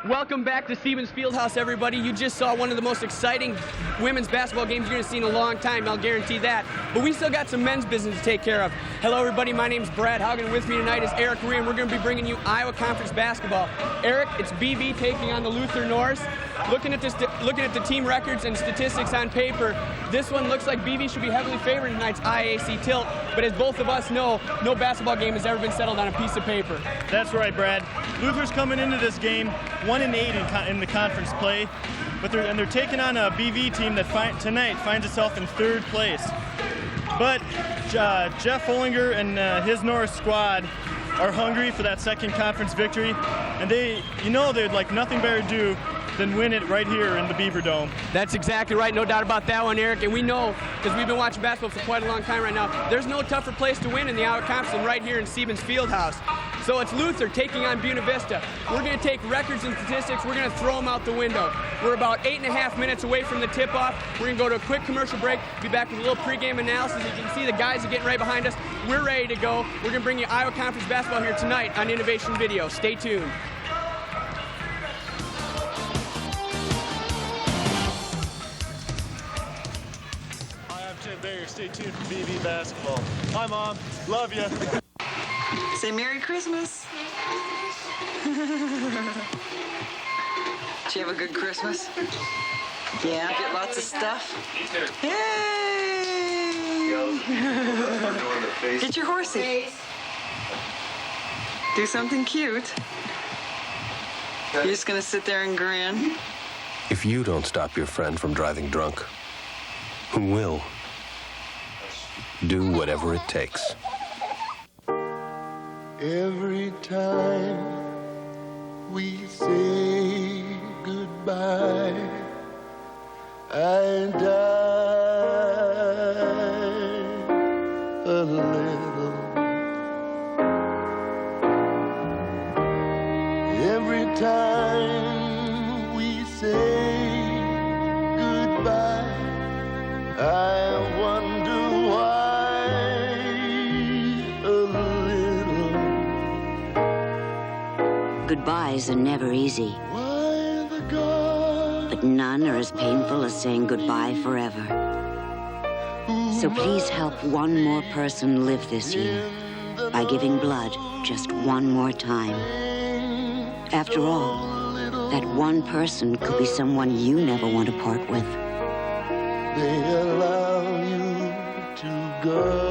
Welcome back to Stevens Fieldhouse, everybody. You just saw one of the most exciting women's basketball games you're going to see in a long time, I'll guarantee that. But we still got some men's business to take care of. Hello, everybody. My name's Brad Haugen. With me tonight is Eric Rhea, and we're going to be bringing you Iowa Conference basketball. Eric, it's BV taking on the Luther Norse. Looking at the team records and statistics on paper, this one looks like BV should be heavily favored in tonight's IAC tilt. But as both of us know, no basketball game has ever been settled on a piece of paper. That's right, Brad. Luther's coming into this game 1-8 in the conference play, but they're taking on a BV team that tonight finds itself in third place. But Jeff Ollinger and his Norris squad are hungry for that second conference victory, and they'd like nothing better to do than win it right here in the Beaver Dome. That's exactly right, no doubt about that one, Eric. And we know, because we've been watching basketball for quite a long time right now, there's no tougher place to win in the Iowa Conference than right here in Stevens Fieldhouse. So it's Luther taking on Buena Vista. We're going to take records and statistics, we're going to throw them out the window. We're about 8.5 minutes away from the tip-off. We're going to go to a quick commercial break, be back with a little pregame analysis. You can see the guys are getting right behind us. We're ready to go. We're going to bring you Iowa Conference basketball here tonight on Innovation Video. Stay tuned. Stay tuned for BV basketball. Hi, Mom. Love you. Say Merry Christmas. Did you have a good Christmas? Yeah, get lots of stuff. Hey! Get your horsey. Do something cute. You're just gonna sit there and grin? If you don't stop your friend from driving drunk, who will? Do whatever it takes. Every time we say goodbye, I die a little. Every time we say goodbye, I wonder why. Goodbyes are never easy, but none are as painful as saying goodbye forever. So please help one more person live this year by giving blood just one more time. After all, that one person could be someone you never want to part with. They allow you to go.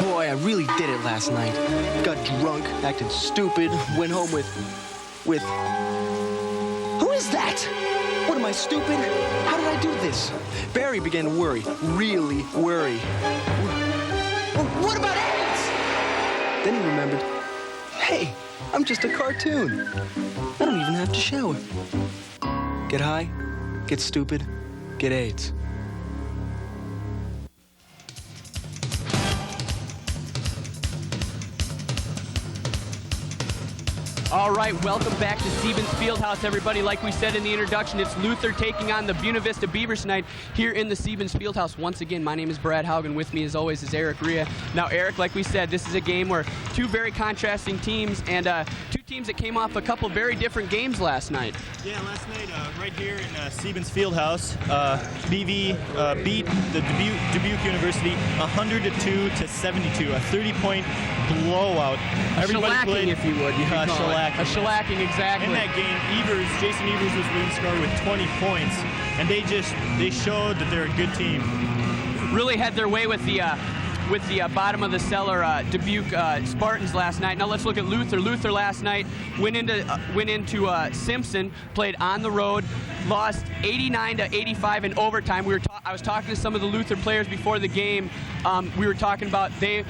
Boy, I really did it last night. Got drunk, acted stupid, went home with... Who is that? What, am I stupid? How did I do this? Barry began to worry, really worry. What about AIDS? Then he remembered, hey, I'm just a cartoon. I don't even have to shower. Get high, get stupid, get AIDS. All right, welcome back to Stevens Fieldhouse, everybody. Like we said in the introduction, it's Luther taking on the Buena Vista Beavers tonight here in the Stevens Fieldhouse. Once again, my name is Brad Haugen. With me, as always, is Eric Rhea. Now, Eric, like we said, this is a game where two very contrasting teams and two teams that came off a couple very different games last night. Yeah, last night, right here in Stevens Fieldhouse, BV beat the Dubuque University 102-72, a 30-point blowout. Everybody played, if you would. Shellacking. A shellacking, exactly. In that game, Jason Evers was leading scorer with 20 points, and they showed that they're a good team. Really had their way with the bottom of the cellar Dubuque Spartans last night. Now let's look at Luther. Luther last night went into Simpson, played on the road, lost 89-85 in overtime. I was talking to some of the Luther players before the game. We were talking about Mike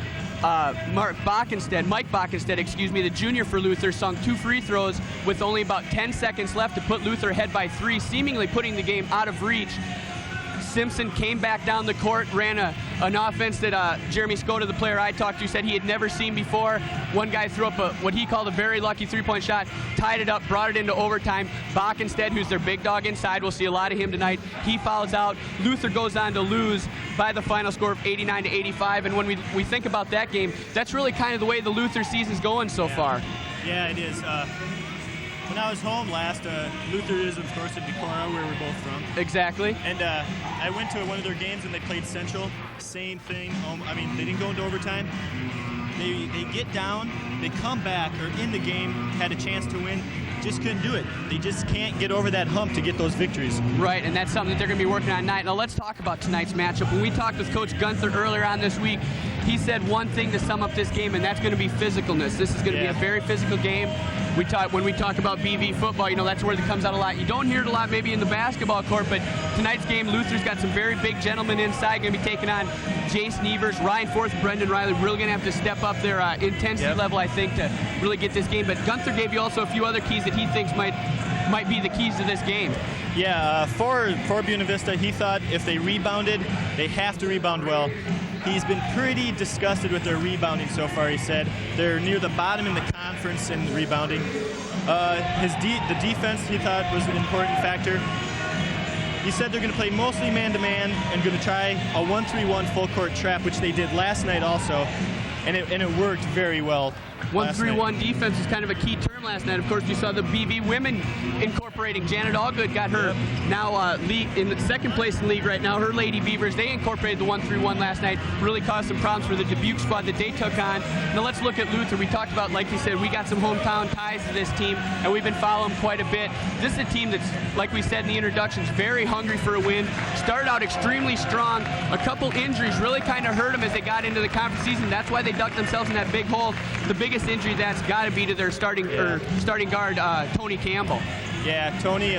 Bockenstead, excuse me, the junior for Luther, sung 2 free throws with only about 10 seconds left to put Luther ahead by 3, seemingly putting the game out of reach. Simpson came back down the court, ran an offense that Jeremy Skoda, the player I talked to, said he had never seen before. One guy threw up what he called a very lucky three-point shot, tied it up, brought it into overtime. Bockenstead, who's their big dog inside, we'll see a lot of him tonight. He fouls out. Luther goes on to lose by the final score of 89-85. And when we think about that game, that's really kind of the way the Luther season's going so far. Yeah, it is. When I was home last, Luther is, of course, in Decorah, where we're both from. Exactly. And I went to one of their games, and they played Central. Same thing. I mean, they didn't go into overtime. They get down, they come back, or in the game, had a chance to win, just couldn't do it. They just can't get over that hump to get those victories. Right, and that's something that they're going to be working on tonight. Now let's talk about tonight's matchup. When we talked with Coach Gunther earlier on this week, he said one thing to sum up this game, and that's going to be physicalness. This is going to be a very physical game. When we talk about BV football, you know, that's where it comes out a lot. You don't hear it a lot maybe in the basketball court, but tonight's game, Luther's got some very big gentlemen inside, going to be taking on Jason Evers, Ryan Forth, Brendan Riley. Really going to have to step up their intensity level, I think, to really get this game. But Gunther gave you also a few other keys that he thinks might be the keys to this game. Yeah, for Buena Vista, he thought if they rebounded, they have to rebound well. He's been pretty disgusted with their rebounding so far, he said. They're near the bottom in the conference in rebounding. The defense, he thought, was an important factor. He said they're going to play mostly man-to-man and going to try a 1-3-1 full-court trap, which they did last night also, and it worked very well. 1-3-1 defense is kind of a key term last night. Of course, you saw the BV women incorporating. Janet Allgood got her now league in the second place in the league right now. Her Lady Beavers, they incorporated the 1-3-1 last night. Really caused some problems for the Dubuque squad that they took on. Now let's look at Luther. We talked about, like you said, we got some hometown ties to this team, and we've been following quite a bit. This is a team that's, like we said in the introductions, very hungry for a win. Started out extremely strong. A couple injuries really kind of hurt them as they got into the conference season. That's why they dug themselves in that big hole. The biggest injury that's got to be to their starting guard, Tony Campbell. Yeah, Tony.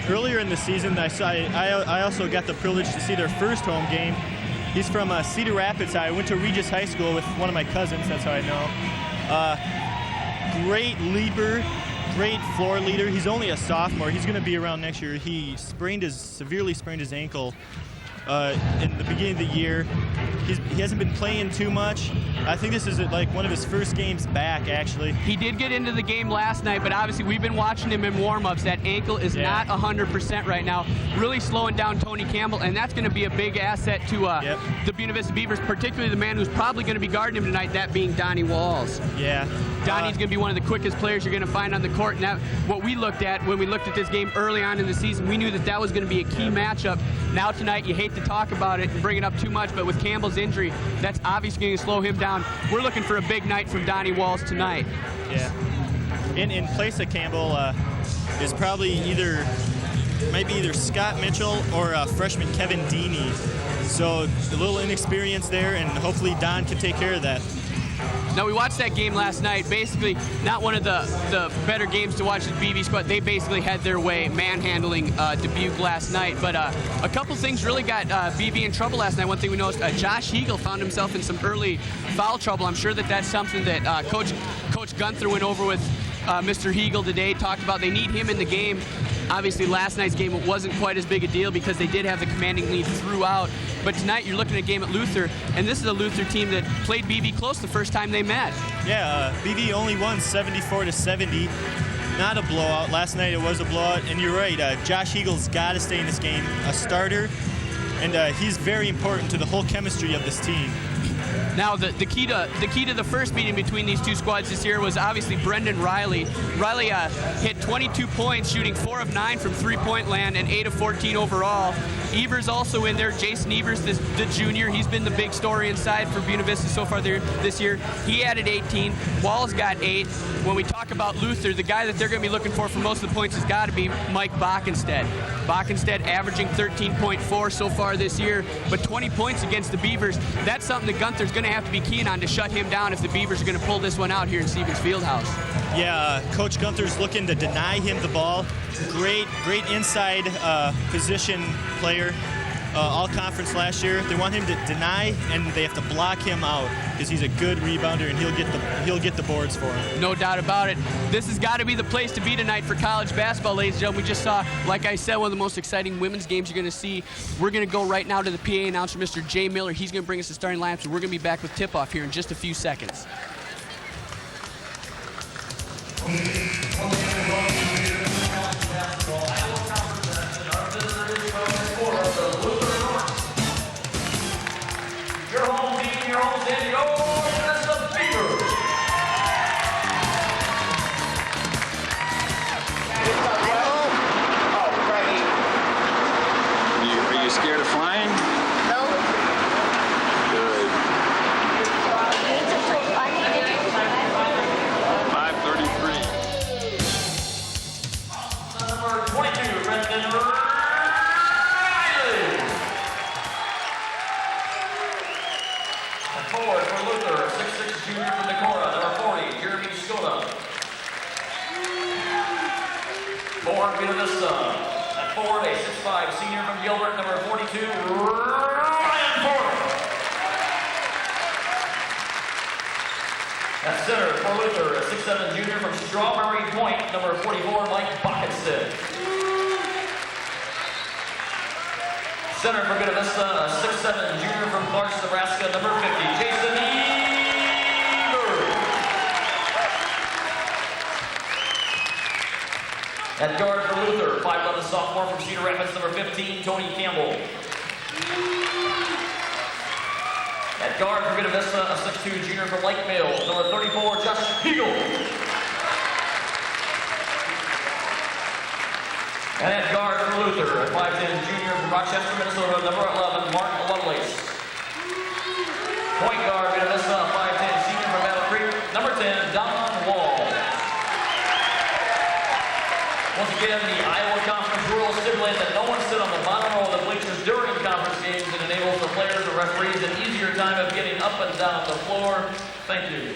Earlier in the season, I also got the privilege to see their first home game. He's from Cedar Rapids. I went to Regis High School with one of my cousins. That's how I know. Great leader, great floor leader. He's only a sophomore. He's going to be around next year. He severely sprained his ankle in the beginning of the year. He hasn't been playing too much. I think this is like one of his first games back, actually. He did get into the game last night, but obviously we've been watching him in warm-ups. That ankle is not 100% right now. Really slowing down Tony Campbell, and that's going to be a big asset to the Buena Vista Beavers, particularly the man who's probably going to be guarding him tonight, that being Donnie Walls. Yeah. Donnie's going to be one of the quickest players you're going to find on the court. And that, what we looked at when we looked at this game early on in the season, we knew that was going to be a key matchup. Now tonight, you hate to talk about it and bring it up too much, but with Campbell's injury, that's obviously going to slow him down. We're looking for a big night from Donnie Walls tonight. Yeah. In place of Campbell is probably might be either Scott Mitchell or freshman Kevin Deeney. So a little inexperience there, and hopefully Don can take care of that. Now, we watched that game last night. Basically, not one of the better games to watch the BV squad. They basically had their way manhandling Dubuque last night. But a couple things really got BV in trouble last night. One thing we noticed, Josh Hegel found himself in some early foul trouble. I'm sure that's something that Coach Gunther went over with Mr. Hegel today, talked about. They need him in the game. Obviously, last night's game, it wasn't quite as big a deal because they did have the commanding lead throughout. But tonight, you're looking at a game at Luther, and this is a Luther team that played BV close the first time they met. Yeah, BV only won 74-70. Not a blowout. Last night, it was a blowout. And you're right, Josh Hegel's got to stay in this game, a starter, and he's very important to the whole chemistry of this team. Now, the key to the first meeting between these two squads this year was obviously Brendan Riley. Riley hit 22 points, shooting 4 of 9 from three-point land and 8 of 14 overall. Evers also in there. Jason Evers, the junior, he's been the big story inside for Buena Vista so far this year. He added 18. Walls got 8. When we talk about Luther, the guy that they're going to be looking for most of the points has got to be Mike Bockenstead. Bockenstead averaging 13.4 so far this year, but 20 points against the Beavers. That's something that Gunther's going to have to be keen on to shut him down if the Beavers are going to pull this one out here in Stevens Fieldhouse. Yeah, Coach Gunther's looking to deny him the ball. Great inside position player. all-conference last year. They want him to deny, and they have to block him out because he's a good rebounder, and he'll get the boards for him. No doubt about it. This has got to be the place to be tonight for college basketball, ladies and gentlemen. We just saw, like I said, one of the most exciting women's games you're going to see. We're going to go right now to the PA announcer, Mr. Jay Miller. He's going to bring us the starting lineups, and we're going to be back with tip-off here in just a few seconds. Your home team, your home team, your Minnesota Beavers. Are you scared of flying? No. Good. It's a pretty fun. 5:33. Number 22, Brendan Riley. At forward for Luther, 6'6" junior from Decorah. Number 40, Jeremy Skoda. Forward, Buena Vista. At forward, a 6'5" senior from Gilbert. Number 42, Ryan Porter. At center for Luther, a 6'7" junior from Strawberry Point. Number 44, Mike Buckenstead. Center for Buena Vista, a 6'7" junior from Clarkston, Nebraska, number 50, Jason Evers. At guard for Luther, 5'11" sophomore from Cedar Rapids, number 15, Tony Campbell. At guard for Buena Vista, a 6'2" junior from Lake Mills, number 34, Josh Hegel. And at guard for Luther, a 5'10" junior from Rochester, Minnesota, number 11, Mark Lovelace. Point guard, Buena Vista, a 5'10" senior from Battle Creek, number 10, Don Wall. Once again, the Iowa Conference rules stipulate that no one sit on the bottom row of the bleachers during conference games. It enables the players and referees an easier time of getting up and down the floor. Thank you.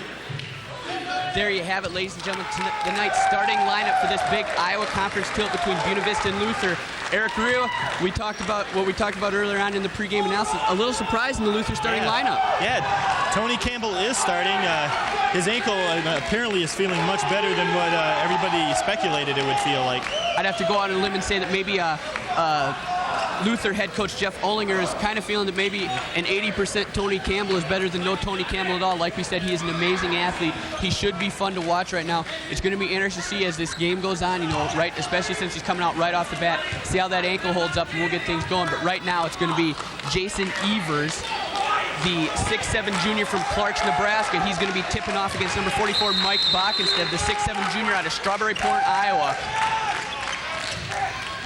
There you have it, ladies and gentlemen. Tonight's starting lineup for this big Iowa Conference tilt between Buena Vista and Luther. Eric Rio, we talked about what we talked about earlier on in the pregame analysis. A little surprise in the Luther starting lineup. Yeah, Tony Campbell is starting. His ankle apparently is feeling much better than what everybody speculated it would feel like. I'd have to go out on a limb and say that maybe Luther head coach Jeff Ollinger is kind of feeling that maybe an 80% Tony Campbell is better than no Tony Campbell at all. Like we said, he is an amazing athlete. He should be fun to watch right now. It's going to be interesting to see as this game goes on, you know, right, especially since he's coming out right off the bat, see how that ankle holds up and we'll get things going. But right now it's going to be Jason Evers, the 6'7" junior from Clarkston, Nebraska. He's going to be tipping off against number 44, Mike Bockenstead, the 6'7" junior out of Strawberry Point, Iowa.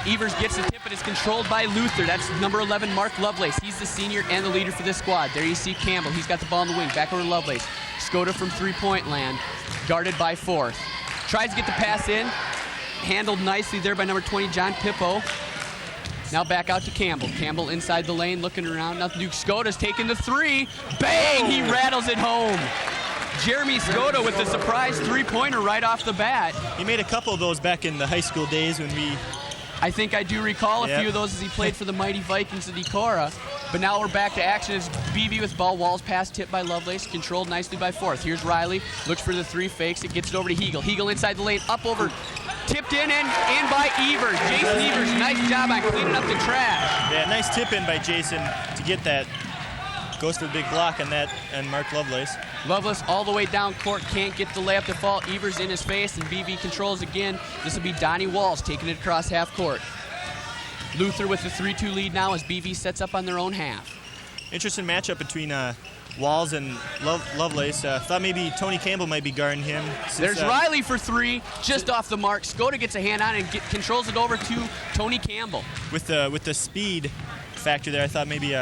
Evers gets the tip, and it's controlled by Luther. That's number 11, Mark Lovelace. He's the senior and the leader for this squad. There you see Campbell. He's got the ball in the wing. Back over to Lovelace. Skoda from three-point land, guarded by Forth. Tries to get the pass in. Handled nicely there by number 20, John Pippo. Now back out to Campbell. Campbell inside the lane, looking around. Nothing to do. Skoda's taking the three. Bang! He rattles it home. Jeremy Skoda with the surprise three-pointer right off the bat. He made a couple of those back in the high school days when we... I think I do recall a few of those as he played for the mighty Vikings of Decorah. But now we're back to action as BV with ball. Walls pass tipped by Lovelace, controlled nicely by Forth. Here's Riley, looks for the three, fakes it, gets it over to Hegel. Hegel inside the lane, up over, tipped in and by Evers. Jason Evers, nice job on cleaning up the trash. Yeah, nice tip in by Jason to get that. Goes for the big block on that, and Mark Lovelace. Lovelace all the way down court, can't get the layup to fall. Evers in his face, and BV controls again. This will be Donnie Walls taking it across half court. Luther with the 3-2 lead now as BV sets up on their own half. Interesting matchup between Walls and Lovelace. Thought maybe Tony Campbell might be guarding him. There's Riley for three, just off the mark. Skoda gets a hand on it and controls it over to Tony Campbell. With the speed factor there, I thought maybe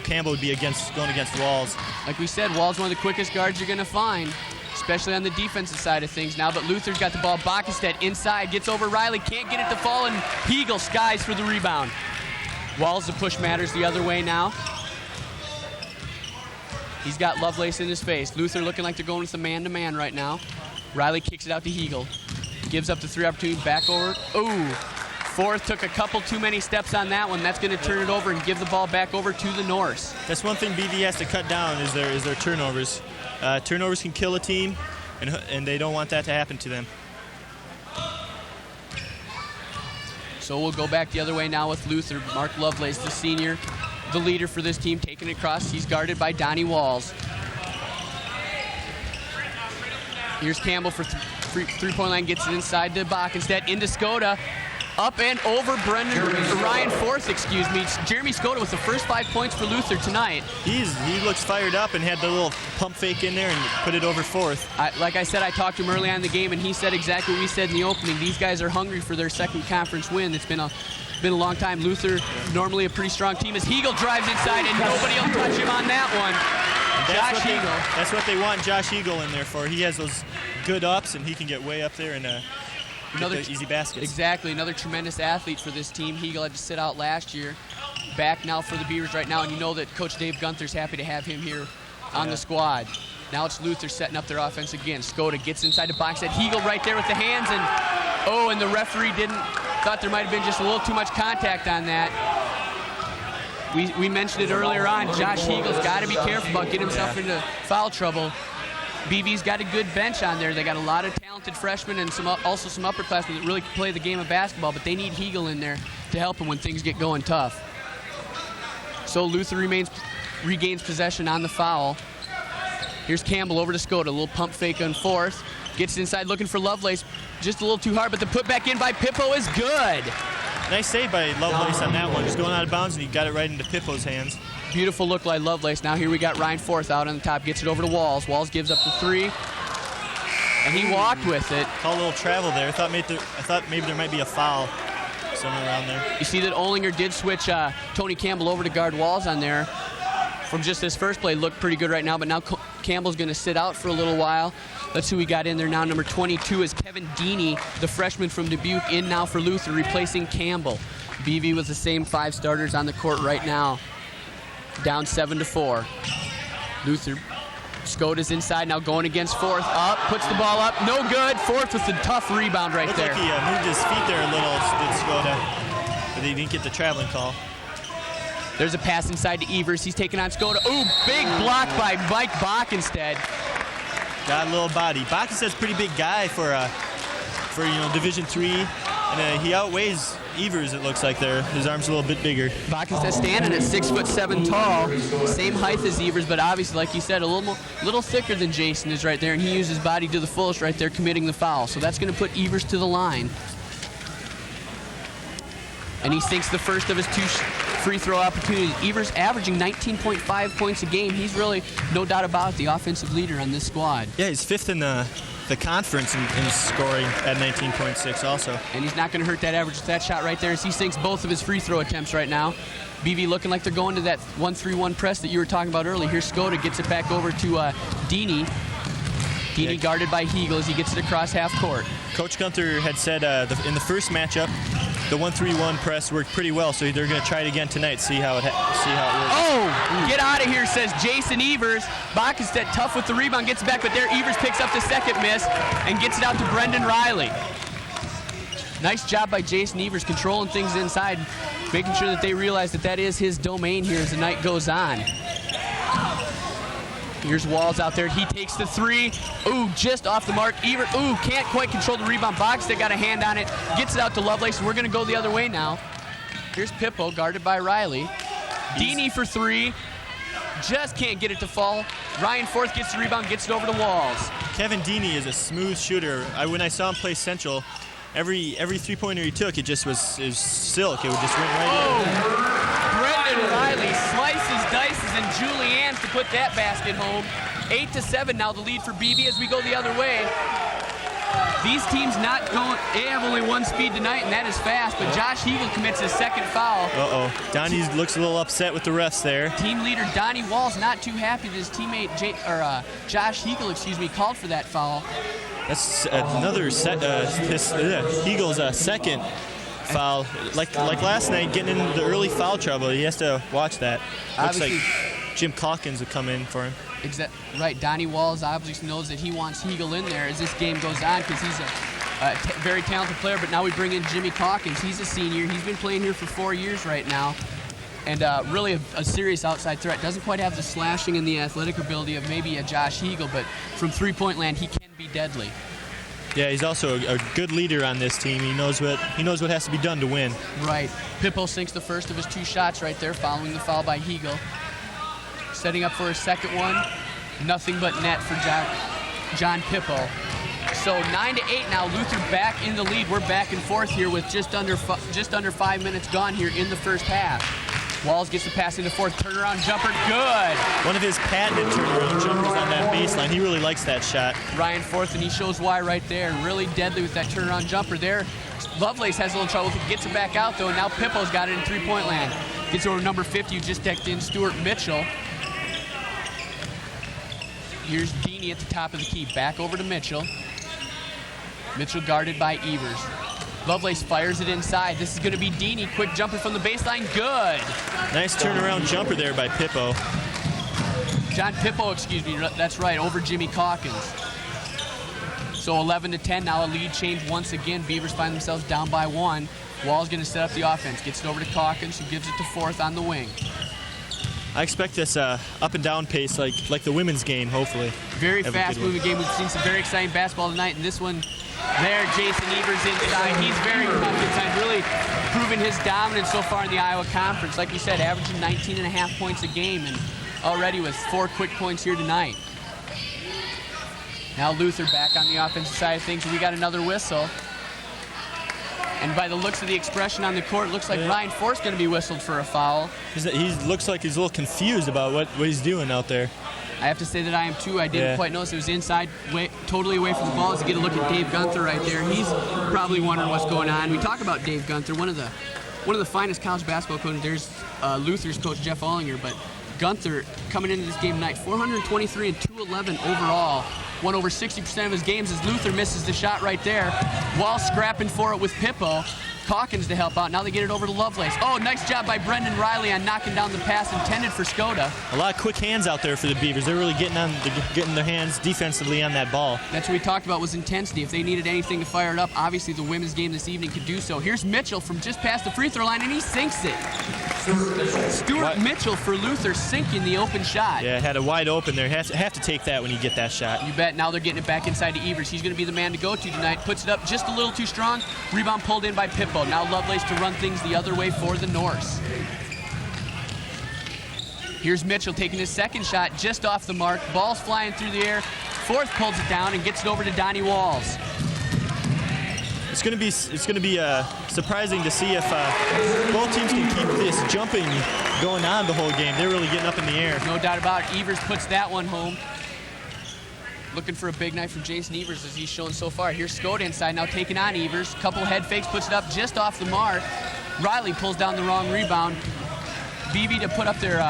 Campbell would be going against Walls. Like we said, Walls one of the quickest guards you're going to find, especially on the defensive side of things now. But Luther's got the ball. Bockenstead inside, gets over Riley, can't get it to fall, and Hegel skies for the rebound. Walls, the push matters the other way now. He's got Lovelace in his face. Luther looking like they're going with the man-to-man right now. Riley kicks it out to Hegel. Gives up the three opportunity, back over. Ooh, Forth took a couple too many steps on that one. That's going to turn it over and give the ball back over to the Norse. That's one thing BV has to cut down is their turnovers. Turnovers can kill a team, and they don't want that to happen to them. So we'll go back the other way now with Luther. Mark Lovelace, the senior, the leader for this team, taking it across. He's guarded by Donnie Walls. Here's Campbell for three-point line, gets it inside to Bockenstedt, into Skoda, up and over Ryan Forth, excuse me. Jeremy Skoda with the first 5 points for Luther tonight. He looks fired up and had the little pump fake in there and put it over Forth. Like I said, I talked to him early on in the game, and he said exactly what we said in the opening. These guys are hungry for their second conference win. It's been a long time. Luther, normally a pretty strong team, as Hegel drives inside, and nobody will touch him on that one. Josh Hegel. That's what they want Josh Hegel in there for. He has those good ups, and he can get way up there and another easy baskets. Exactly, another tremendous athlete for this team. Hegel had to sit out last year. Back now for the Beavers right now, and you know that Coach Dave Gunther's happy to have him here on the squad. Now it's Luther setting up their offense again. Skoda gets inside the box. At Hegel right there with the hands, and the referee thought there might have been just a little too much contact on that. We mentioned it earlier on. Josh Hegel's got to be careful about getting himself into foul trouble. BV's got a good bench on there. They got a lot of talented freshmen and also some upperclassmen that really can play the game of basketball, but they need Hegel in there to help them when things get going tough. So Luther regains possession on the foul. Here's Campbell over to Skoda. A little pump fake on Forth. Gets inside looking for Lovelace. Just a little too hard, but the put back in by Pippo is good. Nice save by Lovelace on that one. Just going out of bounds, and he got it right into Pippo's hands. Beautiful look by Lovelace. Now here we got Ryan Forth out on the top. Gets it over to Walls. Walls gives up the three. And he walked with it. Call a little travel there. I thought maybe there might be a foul somewhere around there. You see that Olinger did switch Tony Campbell over to guard Walls on there. From just this first play, looked pretty good right now, but now Campbell's going to sit out for a little while. Let's see who we got in there now. Number 22 is Kevin Deeney, the freshman from Dubuque, in now for Luther, replacing Campbell. BV with the same 5 starters on the court right now. Down 7-4. Luther, Skoda's inside now, going against Forth. Up, puts the ball up, no good. Forth with the tough rebound right there. Looked like he moved his feet there a little, did Skoda, but he didn't get the traveling call. There's a pass inside to Evers. He's taking on Skoda. Ooh, big block by Mike Bockenstedt. Got a little body. Bockenstedt's a pretty big guy for Division III, and he outweighs Evers. It looks like there. His arm's a little bit bigger. Bockenstedt standing at 6'7" tall, same height as Evers, but obviously, like you said, a little thicker than Jason is right there, and he used his body to the fullest right there, committing the foul. So that's going to put Evers to the line. And he sinks the first of his 2 free throw opportunities. Evers averaging 19.5 points a game. He's really, no doubt about it, the offensive leader on this squad. Yeah, he's 5th in the conference in scoring at 19.6 also. And he's not going to hurt that average with that shot right there as he sinks both of his free throw attempts right now. BV looking like they're going to that 1-3-1 press that you were talking about earlier. Here's Skoda, gets it back over to Deeney. Deeney guarded by Hegel as he gets it across half court. Coach Gunther had said in the first matchup, the 1-3-1 press worked pretty well, so they're going to try it again tonight, see how it works. Oh, get out of here, says Jason Evers. Bockenstedt tough with the rebound, gets back, but there Evers picks up the second miss and gets it out to Brendan Riley. Nice job by Jason Evers controlling things inside, making sure that they realize that is his domain here as the night goes on. Here's Walls out there. He takes the 3. Ooh, just off the mark. Evers, can't quite control the rebound. Bockenstedt got a hand on it. Gets it out to Lovelace. We're going to go the other way now. Here's Pippo, guarded by Riley. Deeney for 3. Just can't get it to fall. Ryan Forth gets the rebound, gets it over to Walls. Kevin Deeney is a smooth shooter. When I saw him play Central, every 3-pointer he took, it was silk. It would just went right in. Brendan Riley slices, dices, and Julianne to put that basket home. 8-7 now the lead for BV as we go the other way. These teams not going, they have only one speed tonight, and that is fast, but Josh Hegel commits his second foul. Donnie looks a little upset with the refs there. Team leader Donnie Walls not too happy that his teammate Josh Hegel, called for that foul. That's another Hegel's second foul. Like last night, getting into the early foul trouble. He has to watch that. Looks like Jim Calkins will come in for him. Right, Donnie Walls obviously knows that he wants Hegel in there as this game goes on because Very talented player, but now we bring in Jimmy Calkins. He's a senior. He's been playing here for 4 years right now. And really a serious outside threat. Doesn't quite have the slashing and the athletic ability of maybe a Josh Hegel, but from three-point land, he can be deadly. Yeah, he's also a good leader on this team. He knows what has to be done to win. Right. Pippo sinks the first of his 2 shots right there, following the foul by Hegel. Setting up for his second one. Nothing but net for John Pippo. So 9-8 now. Luther back in the lead. We're back and forth here with just under 5 minutes gone here in the first half. Walls gets the pass into fourth, turnaround jumper, good. One of his patented turnaround jumpers on that baseline. He really likes that shot. Ryan Forth, and he shows why right there. Really deadly with that turnaround jumper there. Lovelace has a little trouble, gets it back out though, and now Pippo's got it in three-point land. Gets over number 50, who just decked in Stuart Mitchell. Here's Deeney at the top of the key, back over to Mitchell. Mitchell guarded by Evers. Lovelace fires it inside. This is going to be Deeney. Quick jumper from the baseline. Good. Nice turnaround jumper there by Pippo. John Pippo, excuse me. That's right, over Jimmy Calkins. So 11-10. Now a lead change once again. Beavers find themselves down by 1. Wall's going to set up the offense. Gets it over to Calkins, who gives it to Forth on the wing. I expect this up and down pace like the women's game, hopefully. Very fast-moving game. We've seen some very exciting basketball tonight, and this one there, Jason Evers inside. He's very tough inside, really proving his dominance so far in the Iowa Conference. Like you said, averaging 19.5 points a game, and already with 4 quick points here tonight. Now Luther back on the offensive side of things. We got another whistle. And by the looks of the expression on the court, it looks like Ryan Forth's going to be whistled for a foul. He looks like he's a little confused about what he's doing out there. I have to say that I am too. I didn't quite notice it was inside, totally away from the ball. As you get a look at Dave Gunther right there, he's probably wondering what's going on. We talk about Dave Gunther, one of the finest college basketball coaches. There's Luther's coach Jeff Ollinger, but Gunther coming into this game tonight, 423 and 211 overall. Won over 60% of his games as Luther misses the shot right there. Wall scrapping for it with Pippo. Calkins to help out. Now they get it over to Lovelace. Oh, nice job by Brendan Riley on knocking down the pass intended for Skoda. A lot of quick hands out there for the Beavers. They're really getting their hands defensively on that ball. That's what we talked about, was intensity. If they needed anything to fire it up, obviously the women's game this evening could do so. Here's Mitchell from just past the free throw line, and he sinks it. Stuart Mitchell for Luther sinking the open shot. Yeah, had a wide open there. Have to take that when you get that shot. You bet. Now they're getting it back inside to Evers. He's going to be the man to go to tonight. Puts it up just a little too strong. Rebound pulled in by Pippo. Now Lovelace to run things the other way for the Norse. Here's Mitchell taking his second shot just off the mark. Ball's flying through the air. Forth pulls it down and gets it over to Donnie Walls. It's going to be surprising to see if both teams can keep this jumping going on the whole game. They're really getting up in the air. No doubt about it. Evers puts that one home. Looking for a big night from Jason Evers as he's shown so far. Here's Skoda inside now taking on Evers. Couple head fakes, puts it up just off the mark. Riley pulls down the wrong rebound. BV to put up their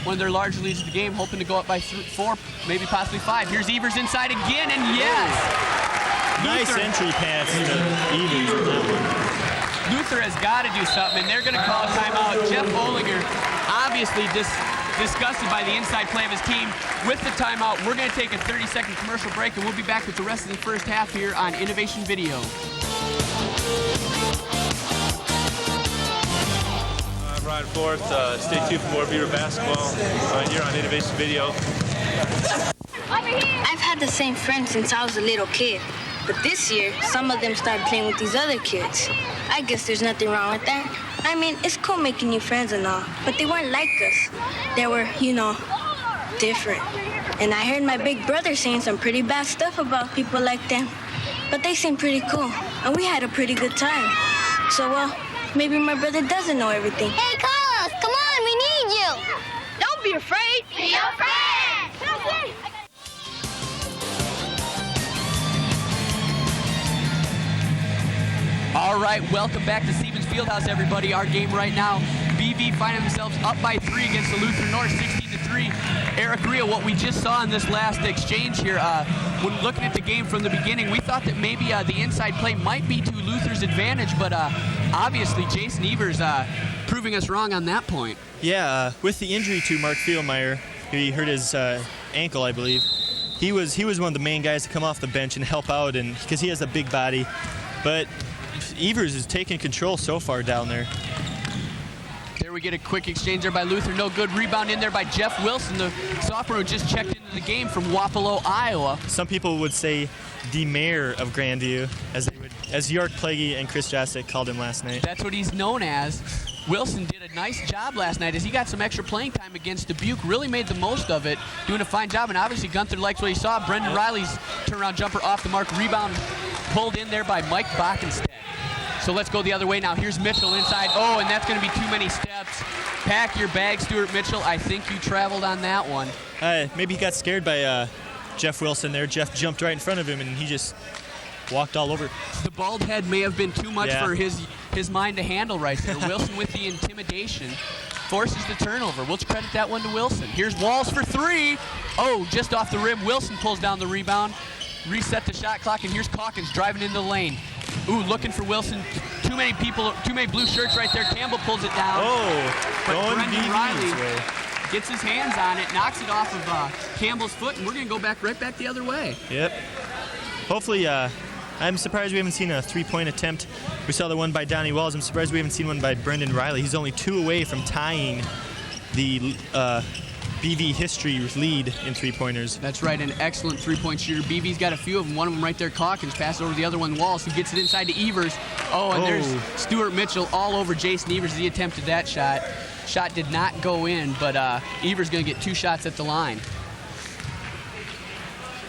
one of their large leads of the game, hoping to go up by 4, maybe possibly 5. Here's Evers inside again, and yes! Nice entry pass to Evers on that one. Luther has got to do something, and they're going to call a timeout. Jeff Ollinger obviously disgusted by the inside play of his team. With the timeout, we're going to take a 30-second commercial break, and we'll be back with the rest of the first half here on Innovation Video. I'm Ryan Forth. Stay tuned for more Beaver basketball here on Innovation Video. I've had the same friends since I was a little kid. But this year, some of them started playing with these other kids. I guess there's nothing wrong with that. I mean, it's cool making new friends and all, but they weren't like us. They were, different. And I heard my big brother saying some pretty bad stuff about people like them. But they seemed pretty cool, and we had a pretty good time. So, well, maybe my brother doesn't know everything. Hey, Carlos, come on, we need you. Don't be afraid. Be your friend. All right, welcome back to Stevens Fieldhouse, everybody. Our game right now, BV finding themselves up by 3 against the Luther North, 16-3. Eric Rio, what we just saw in this last exchange here, when looking at the game from the beginning, we thought that maybe the inside play might be to Luther's advantage, but obviously Jason Evers proving us wrong on that point. Yeah, with the injury to Mark Fielmeyer, he hurt his ankle, I believe. he was one of the main guys to come off the bench and help out, and because he has a big body. But Evers is taking control so far down there. There we get a quick exchange there by Luther. No good. Rebound in there by Jeff Wilson, the sophomore who just checked into the game from Wapello, Iowa. Some people would say the mayor of Grandview, as York Plaguey and Chris Jostek called him last night. That's what he's known as. Wilson did a nice job last night as he got some extra playing time against Dubuque, really made the most of it, doing a fine job, and obviously Gunther likes what he saw. Brendan Riley's turnaround jumper off the mark, rebound pulled in there by Mike Bockenstedt. So let's go the other way now. Here's Mitchell inside. Oh, and that's going to be too many steps. Pack your bag, Stuart Mitchell. I think you traveled on that one. Maybe he got scared by Jeff Wilson there. Jeff jumped right in front of him, and he just walked all over. The bald head may have been too much for his mind to handle right there. Wilson with the intimidation forces the turnover. We'll credit that one to Wilson. Here's Walls for three. Oh, just off the rim. Wilson pulls down the rebound. Reset the shot clock, and here's Calkins driving into the lane. Ooh, looking for Wilson. Too many people, too many blue shirts right there. Campbell pulls it down. Oh, but Brendan Riley gets his hands on it, knocks it off of Campbell's foot, and we're going to go right back the other way. Yep. Hopefully, I'm surprised we haven't seen a three-point attempt. We saw the one by Donnie Wells. I'm surprised we haven't seen one by Brendan Riley. He's only 2 away from tying the BV history lead in three-pointers. That's right, an excellent three-point shooter. BV's got a few of them. One of them right there, Calkins, pass over the other one, Walls, who gets it inside to Evers. Oh, and there's Stuart Mitchell all over Jason Evers as he attempted that shot. Shot did not go in, but Evers going to get 2 shots at the line.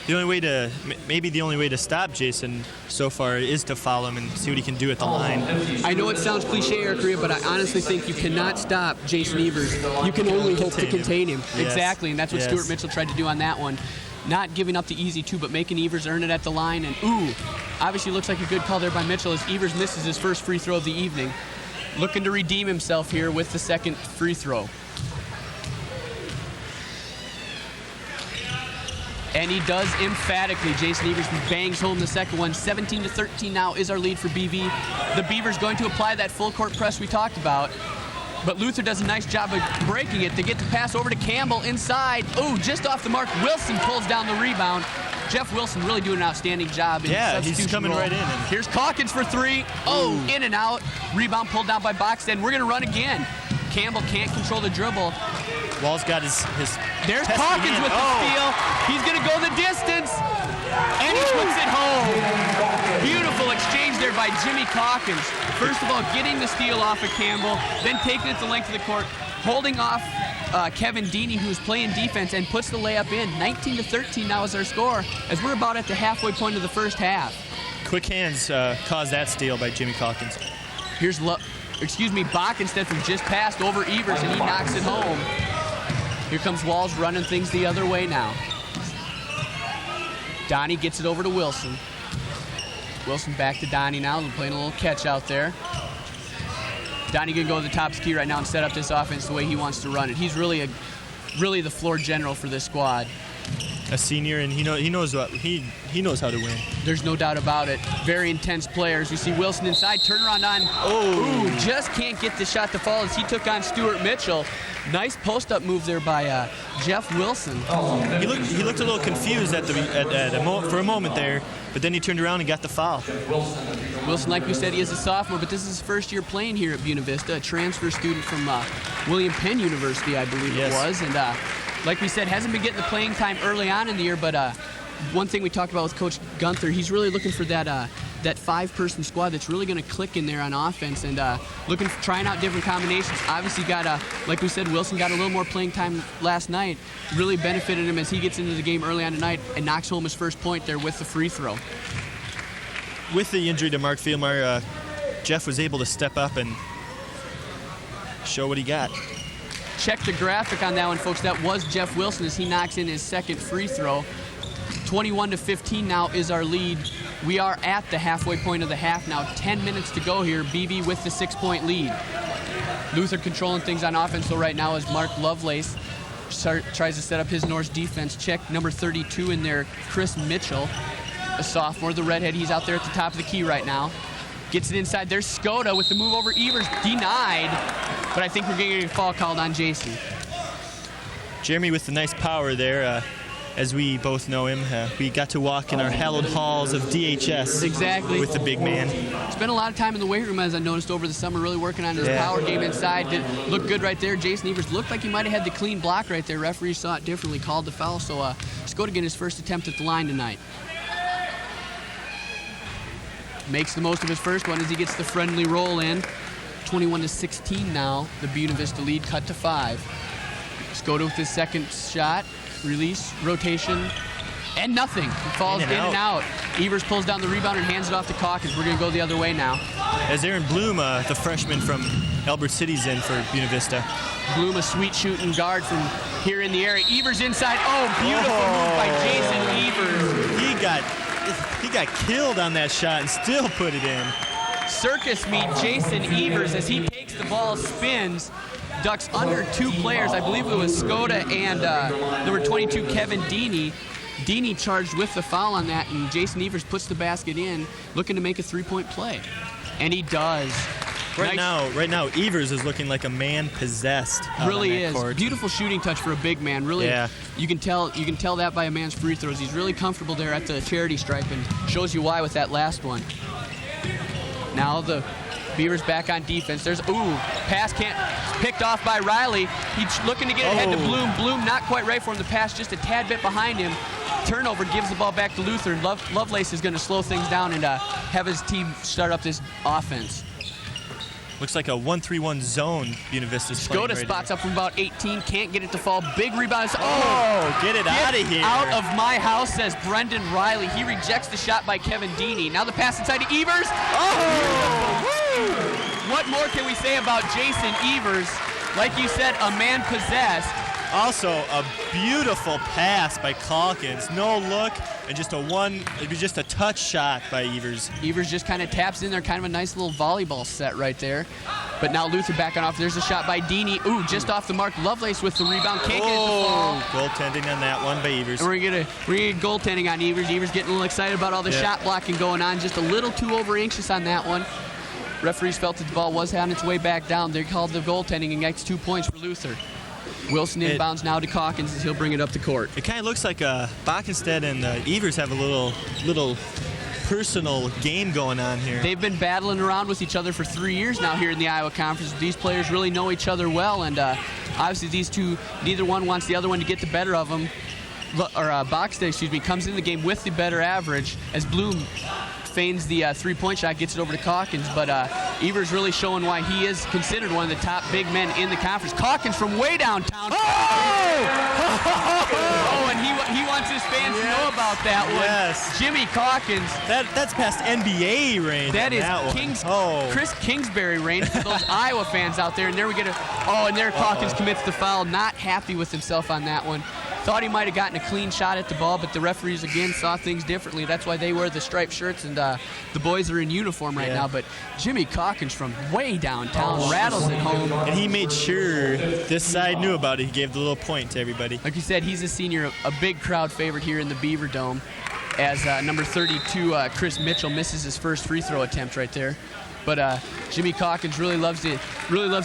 The only way to stop Jason so far is to foul him and see what he can do at the line. I know it sounds cliche, Eric Ria, but I honestly think you cannot stop Jason Evers. You can only hope to contain him. Yes. Exactly, and that's what Stuart Mitchell tried to do on that one. Not giving up the easy 2, but making Evers earn it at the line. And obviously looks like a good call there by Mitchell as Evers misses his first free throw of the evening. Looking to redeem himself here with the second free throw. And he does emphatically. Jason Evers bangs home the second one. 17-13 now is our lead for BV. The Beavers going to apply that full court press we talked about. But Luther does a nice job of breaking it. They get the pass over to Campbell inside. Oh, just off the mark. Wilson pulls down the rebound. Jeff Wilson really doing an outstanding job in he's coming right in. Here's Calkins for 3. Oh, in and out. Rebound pulled down by Boxstead. We're going to run again. Campbell can't control the dribble. Wall's got his There's Calkins with the steal. He's going to go the distance. And he puts it home. Beautiful exchange there by Jimmy Calkins. First of all, getting the steal off of Campbell, then taking it the length of the court, holding off Kevin Deeney, who's playing defense, and puts the layup in. 19-13 now is our score, as we're about at the halfway point of the first half. Quick hands caused that steal by Jimmy Calkins. Here's Bockenstedt, who just passed over Evers, and he knocks it home. Here comes Walls running things the other way now. Donnie gets it over to Wilson. Wilson back to Donnie now. They're playing a little catch out there. Donnie going to go to the top key right now and set up this offense the way he wants to run it. He's really the floor general for this squad. A senior, and he knows how to win. There's no doubt about it. Very intense players. We see Wilson inside, turnaround on. Just can't get the shot to fall as he took on Stuart Mitchell. Nice post-up move there by Jeff Wilson. He looked a little confused for a moment there, but then he turned around and got the foul. Wilson, like we said, he is a sophomore, but this is his first year playing here at Buena Vista, a transfer student from William Penn University, I believe it was. And like we said, hasn't been getting the playing time early on in the year, but one thing we talked about with Coach Gunther, he's really looking for that 5-person squad that's really going to click in there on offense and trying out different combinations. Obviously like we said, Wilson got a little more playing time last night. Really benefited him as he gets into the game early on tonight and knocks home his first point there with the free throw. With the injury to Mark Fielmeyer, Jeff was able to step up and show what he got. Check the graphic on that one, folks. That was Jeff Wilson as he knocks in his second free throw. 21-15 now is our lead. We are at the halfway point of the half now. 10 minutes to go here. BV with the 6-point lead. Luther controlling things on offense though right now as Mark Lovelace tries to set up his Norse defense. Check number 32 in there, Chris Mitchell, a sophomore, the redhead. He's out there at the top of the key right now. Gets it inside. There's Skoda with the move over Evers. Denied, but I think we're getting a foul called on Jason. Jeremy with the nice power there. as we both know him, we got to walk in our hallowed halls of DHS. Exactly. With the big man. Spent a lot of time in the weight room, as I noticed over the summer, really working on his power game inside. Did look good right there. Jason Evers looked like he might have had the clean block right there. Referee saw it differently, called the foul. So Skota getting his first attempt at the line tonight. Makes the most of his first one as he gets the friendly roll in. 21-16 now. The Buena Vista lead cut to 5. Skota with his second shot. Release, rotation, and nothing. It falls in and out. Evers pulls down the rebound and hands it off to Calkins. We're going to go the other way now. As Aaron Bloom, the freshman from Albert City's in for Buena Vista. Bloom, a sweet shooting guard from here in the area. Evers inside. Oh, beautiful move by Jason Evers. He got killed on that shot and still put it in. Circus meet Jason Evers as he takes the ball, spins, ducks under 2 players. I believe it was Skota and number 22, Kevin Deeney. Deeney charged with the foul on that, and Jason Evers puts the basket in, looking to make a 3-point play. And he does. Right now, Evers is looking like a man possessed. Really is. Court. Beautiful shooting touch for a big man. Really, you can tell that by a man's free throws. He's really comfortable there at the charity stripe, and shows you why with that last one. Now the Beavers back on defense. There's pass picked off by Riley. He's looking to get ahead to Bloom. Bloom not quite right for him. The pass just a tad bit behind him. Turnover, gives the ball back to Luther. Lovelace is going to slow things down and have his team start up this offense. Looks like a 1-3-1 zone Buena Vista's playing. Skota spots up from about 18, can't get it to fall. Big rebound. Get it out of here. Out of my house, says Brendan Riley. He rejects the shot by Kevin Deeney. Now the pass inside to Evers. What more can we say about Jason Evers? Like you said, a man possessed. Also, a beautiful pass by Calkins. No look, and just a touch shot by Evers. Evers just kind of taps in there, kind of a nice little volleyball set right there. But now Luther backing off. There's a shot by Deeney. Just off the mark. Lovelace with the rebound. Can't get it to fall. Goaltending on that one by Evers. And we're gonna get goaltending on Evers. Evers getting a little excited about all the shot blocking going on. Just a little too over anxious on that one. Referees felt that the ball was on its way back down. They called the goaltending and gets 2 points for Luther. Wilson inbounds now to Calkins as he'll bring it up the court. It kind of looks like Bockenstead and Evers have a little personal game going on here. They've been battling around with each other for 3 years now here in the Iowa Conference. These players really know each other well, and obviously these two, neither one wants the other one to get the better of them. Bockenstead, comes in the game with the better average as Bloom feigns the 3-point shot, gets it over to Calkins, but Evers really showing why he is considered one of the top big men in the conference. Calkins from way downtown. And he wants his fans to know about that one. Yes. Jimmy Calkins. That's past NBA range. That is Chris Kingsbury range for those Iowa fans out there. And there we get and there Calkins commits the foul. Not happy with himself on that one. Thought he might have gotten a clean shot at the ball, but the referees, again, saw things differently. That's why they wear the striped shirts, and the boys are in uniform right now. But Jimmy Calkins from way downtown rattles it home. And he made sure this side knew about it. He gave the little point to everybody. Like you said, he's a senior, a big crowd favorite here in the Beaver Dome, as number 32, Chris Mitchell, misses his first free throw attempt right there. But Jimmy Calkins really loves to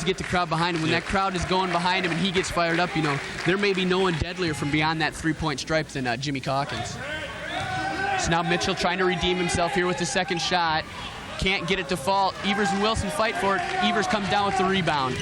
get the crowd behind him. When that crowd is going behind him and he gets fired up, there may be no one deadlier from beyond that 3-point stripe than Jimmy Calkins. So now Mitchell trying to redeem himself here with the second shot. Can't get it to fall. Evers and Wilson fight for it. Evers comes down with the rebound.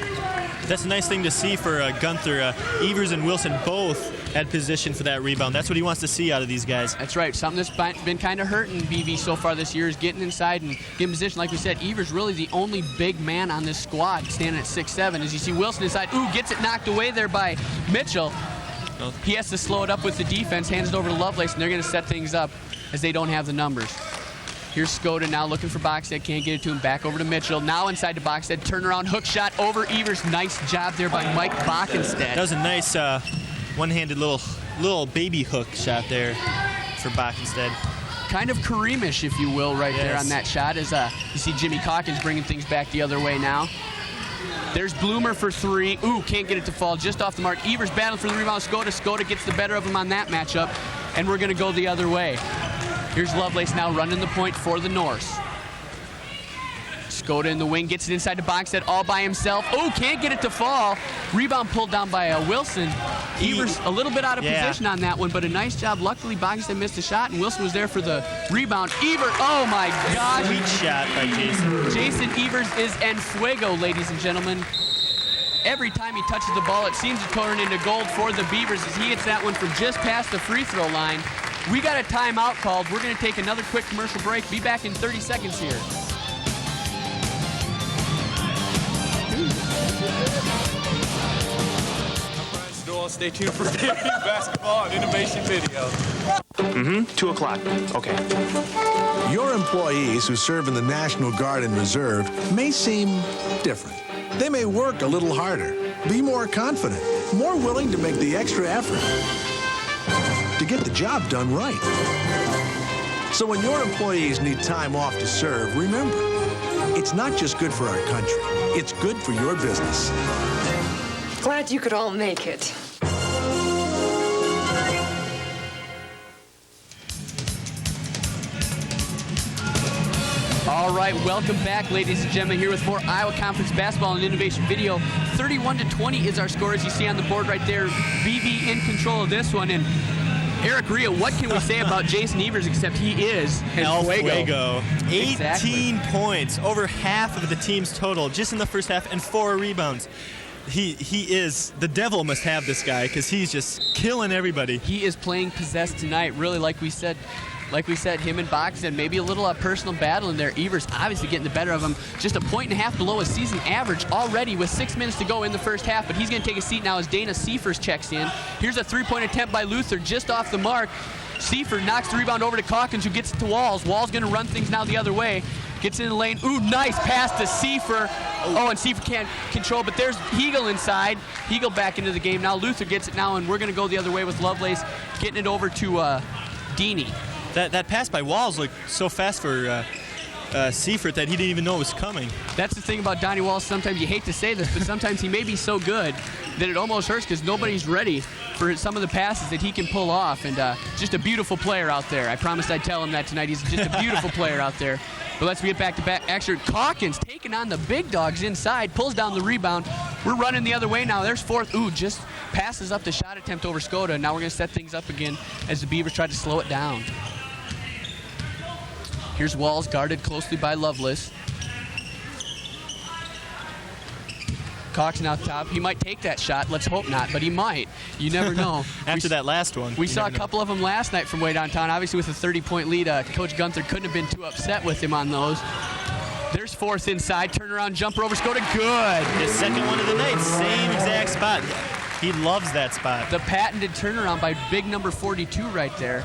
That's a nice thing to see for Gunther. Evers and Wilson both had position for that rebound. That's what he wants to see out of these guys. That's right. Something that's been kind of hurting BV so far this year is getting inside and getting position. Like we said, Evers really the only big man on this squad, standing at 6'7". As you see Wilson inside, gets it knocked away there by Mitchell. He has to slow it up with the defense, hands it over to Lovelace, and they're going to set things up as they don't have the numbers. Here's Skota now looking for Bockenstead, can't get it to him. Back over to Mitchell. Now inside to Bockenstead. Turnaround hook shot over Evers. Nice job there by Mike Bockenstead. That was a nice one-handed little baby hook shot there for Bockenstead. Kind of Kareemish, if you will, right there on that shot. As you see Jimmy Calkins bringing things back the other way now. There's Bloomer for 3. Can't get it to fall. Just off the mark. Evers battling for the rebound. Skota gets the better of him on that matchup. And we're going to go the other way. Here's Lovelace now running the point for the Norse. Skota in the wing, gets it inside to Bockenstead all by himself. Can't get it to fall. Rebound pulled down by Wilson. Evers a little bit out of position on that one, but a nice job. Luckily, Bogdan missed a shot, and Wilson was there for the rebound. Evers, oh my gosh. Sweet shot by Jason. Jason Evers is en fuego, ladies and gentlemen. Every time he touches the ball, it seems to turn into gold for the Beavers as he hits that one from just past the free throw line. We got a timeout called. We're going to take another quick commercial break. Be back in 30 seconds here. Stay tuned for BVU basketball and innovation video. 2 o'clock. Okay. Your employees who serve in the National Guard and Reserve may seem different. They may work a little harder, be more confident, more willing to make the extra effort to get the job done right. So when your employees need time off to serve, remember, it's not just good for our country, it's good for your business. Glad you could all make it. All right, welcome back, ladies and gentlemen, here with more Iowa Conference basketball and innovation video. 31-20 is our score, as you see on the board right there. BV in control of this one. And Eric Ria, what can we say about Jason Evers except he is El Fuego. 18 Exactly. points, over half of the team's total, just in the first half, and 4 rebounds. He is, the devil must have this guy because he's just killing everybody. He is playing possessed tonight, really, like we said, him and Bogdan, maybe a little personal battle in there. Evers obviously getting the better of him. Just a 1.5 points below his season average already with 6 minutes to go in the first half, but he's going to take a seat now as Dana Seifers checks in. Here's a three-point attempt by Luther just off the mark. Seifert knocks the rebound over to Calkins, who gets it to Walls. Walls going to run things now the other way. Gets in the lane. Ooh, nice pass to Seifert. Oh, and Seifert can't control, but there's Hegel inside. Hegel back into the game. Now Luther gets it now, and we're going to go the other way with Lovelace getting it over to Deeney. That pass by Walls looked so fast for Seifert that he didn't even know it was coming. That's the thing about Donnie Walls. Sometimes you hate to say this, but sometimes he may be so good that it almost hurts because nobody's ready for some of the passes that he can pull off. And just a beautiful player out there. I promised I'd tell him that tonight. He's just a beautiful player out there. But let's get back to back action. Calkins taking on the big dogs inside, pulls down the rebound. We're running the other way now. There's fourth. Ooh, just passes up the shot attempt over Skoda. Now we're going to set things up again as the Beavers try to slow it down. Here's Walls guarded closely by Lovelace. Cox now top. He might take that shot. Let's hope not, but he might. You never know. After that last one. We saw a couple of them last night from way downtown. Obviously with a 30-point lead, Coach Gunther couldn't have been too upset with him on those. There's fourth inside. Turnaround jumper over Skoda. Good. His second one of the night. Same exact spot. He loves that spot. The patented turnaround by big number 42 right there.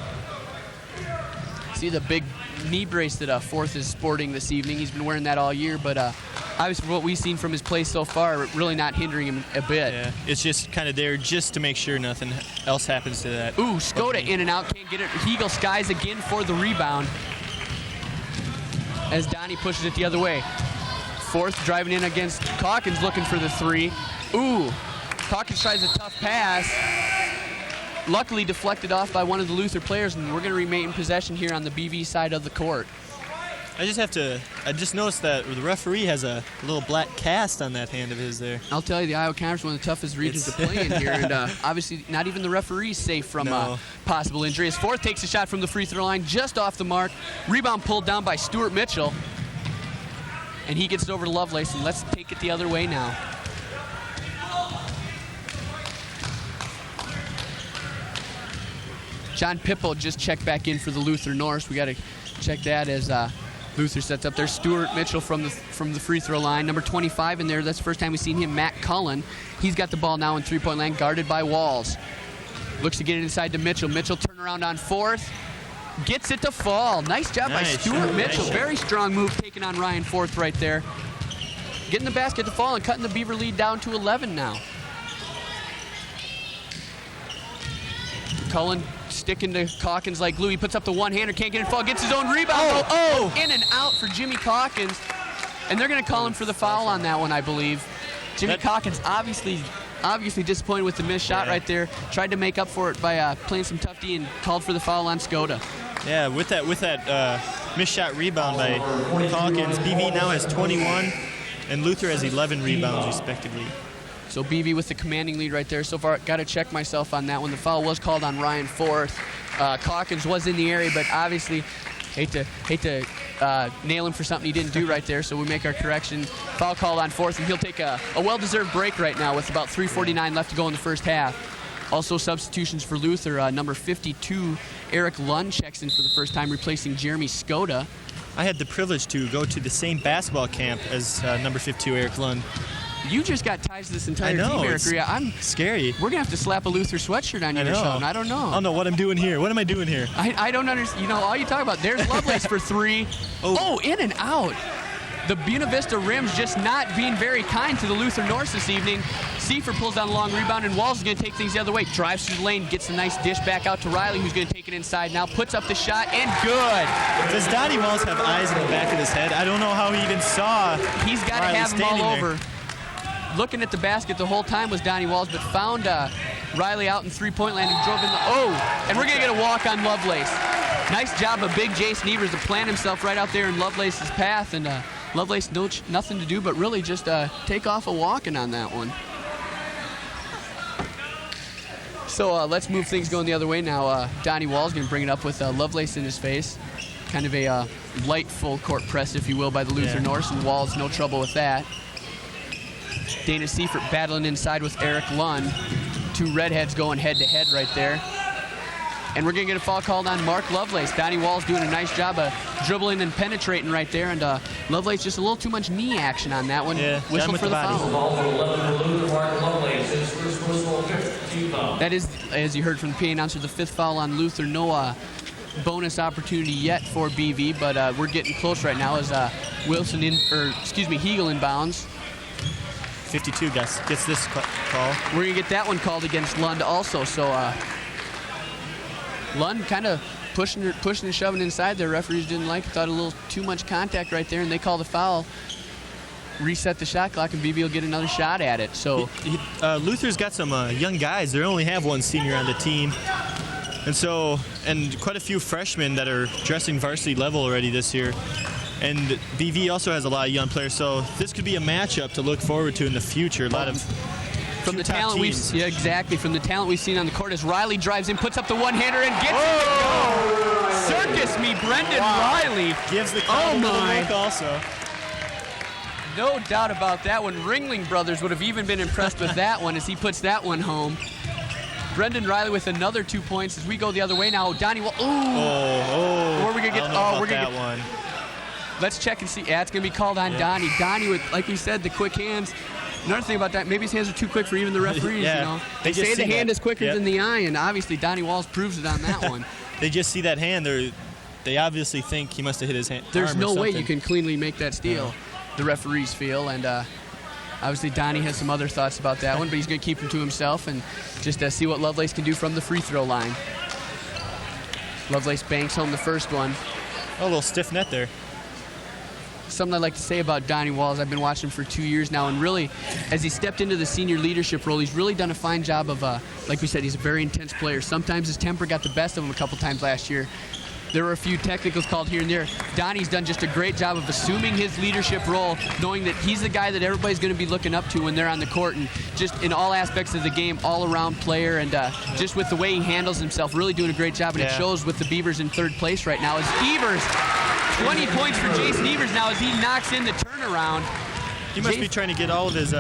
See the big knee brace that Fourth is sporting this evening. He's been wearing that all year, but obviously what we've seen from his play so far, really not hindering him a bit. Yeah, it's just kind of there just to make sure nothing else happens to that. Ooh, Skoda in and out, can't get it. Hegel skies again for the rebound as Donnie pushes it the other way. Fourth driving in against Calkins, looking for the three. Ooh, Calkins tries a tough pass. Luckily deflected off by one of the Luther players, and we're going to remain in possession here on the BV side of the court. I just noticed that the referee has a little black cast on that hand of his there. I'll tell you, the Iowa Conference is one of the toughest regions to play in here, and obviously not even the referee's safe from possible injury. As Fourth takes a shot from the free throw line, just off the mark. Rebound pulled down by Stuart Mitchell, and he gets it over to Lovelace, and let's take it the other way now. John Pippo just checked back in for the Luther Norse. We got to check that as Luther sets up there. Stuart Mitchell from the free throw line. Number 25 in there. That's the first time we've seen him. Matt Cullen. He's got the ball now in three-point line, guarded by Walls. Looks to get it inside to Mitchell. Mitchell turnaround on Fourth. Gets it to fall. Nice job by Stuart Mitchell. Very strong move taking on Ryan Fourth right there. Getting the basket to fall and cutting the Beaver lead down to 11 now. Cullen sticking to Calkins like glue. He puts up the one-hander, can't get it to fall, gets his own rebound. In and out for Jimmy Calkins. And they're going to call him for the foul on that one, I believe. Jimmy Calkins obviously disappointed with the missed shot right there. Tried to make up for it by playing some tough D and called for the foul on Skoda. Yeah, with that missed shot rebound by Calkins, BV now has 21, and Luther has 11 rebounds respectively. So BV with the commanding lead right there. So far, got to check myself on that one. The foul was called on Ryan Forth. Calkins was in the area, but obviously hate to nail him for something he didn't do right there. So we make our correction. Foul called on Forth, and he'll take a well-deserved break right now with about 3:49 left to go in the first half. Also substitutions for Luther. Number 52, Eric Lund checks in for the first time, replacing Jeremy Skoda. I had the privilege to go to the same basketball camp as number 52, Eric Lund. You just got ties to this entire team, Eric. I'm scary. We're going to have to slap a Luther sweatshirt on you or something. I don't know. I don't know what I'm doing here. What am I doing here? I don't understand. You know, all you talk about, there's Lovelace for three. Oh, in and out. The Buena Vista Rims just not being very kind to the Luther Norse this evening. Seifert pulls down a long rebound, and Walls is going to take things the other way. Drives through the lane, gets a nice dish back out to Riley, who's going to take it inside now. Puts up the shot, and good. Does Donnie Walls have eyes in the back of his head? I don't know how he even saw. He's got to have him all over. Looking at the basket the whole time was Donnie Walls, but found Riley out in three-point land and drove in the... and we're going to get a walk on Lovelace. Nice job of big Jason Evers to plant himself right out there in Lovelace's path, and Lovelace nothing to do but really just take off a walking on that one. So let's move things going the other way now. Donnie Walls going to bring it up with Lovelace in his face. Kind of a light full court press, if you will, by the Luther Norse, and Walls no trouble with that. Dana Seifert battling inside with Eric Lund. Two redheads going head-to-head right there. And we're going to get a foul called on Mark Lovelace. Donnie Walls doing a nice job of dribbling and penetrating right there. And Lovelace just a little too much knee action on that one. Yeah, whistle for the foul. That is, as you heard from the PA announcer, the fifth foul on Luther. No bonus opportunity yet for BV, but we're getting close right now as Hegel inbounds. 52 gets this call. We're going to get that one called against Lund also. So Lund kind of pushing and shoving inside there. Referees didn't like it. Thought a little too much contact right there, and they call the foul. Reset the shot clock, and BV will get another shot at it. So Luther's got some young guys. They only have one senior on the team. And quite a few freshmen that are dressing varsity level already this year. And BV also has a lot of young players, so this could be a matchup to look forward to in the future. A lot of from the talent we've from the talent we've seen on the court as Riley drives in, puts up the one-hander, and gets it. Circus me, Brendan Riley gives the crowd a look also. No doubt about that one. Ringling Brothers would have even been impressed with that one as he puts that one home. Brendan Riley with another 2 points as we go the other way now. Donnie Walls. Where are we gonna get? We're gonna get one. Let's check and see. Yeah, it's going to be called on Donnie. Donnie with, like we said, the quick hands. Another thing about that, maybe his hands are too quick for even the referees, you know. They say the hand is quicker than the eye, and obviously Donnie Walls proves it on that one. They just see that hand. They obviously think he must have hit his hand. There's no way you can cleanly make that steal, the referees feel, and obviously Donnie has some other thoughts about that one, but he's going to keep them to himself and just see what Lovelace can do from the free throw line. Lovelace banks home the first one. A little stiff net there. Something I'd like to say about Donnie Walls, I've been watching him for 2 years now, and really, as he stepped into the senior leadership role, he's really done a fine job of, like we said, he's a very intense player. Sometimes his temper got the best of him a couple times last year. There were a few technicals called here and there. Donnie's done just a great job of assuming his leadership role, knowing that he's the guy that everybody's going to be looking up to when they're on the court, and just in all aspects of the game, all-around player, and just with the way he handles himself, really doing a great job, and it shows with the Beavers in third place right now. As Evers, 20 points for Jason Evers now as he knocks in the turnaround. He must be trying to get all of his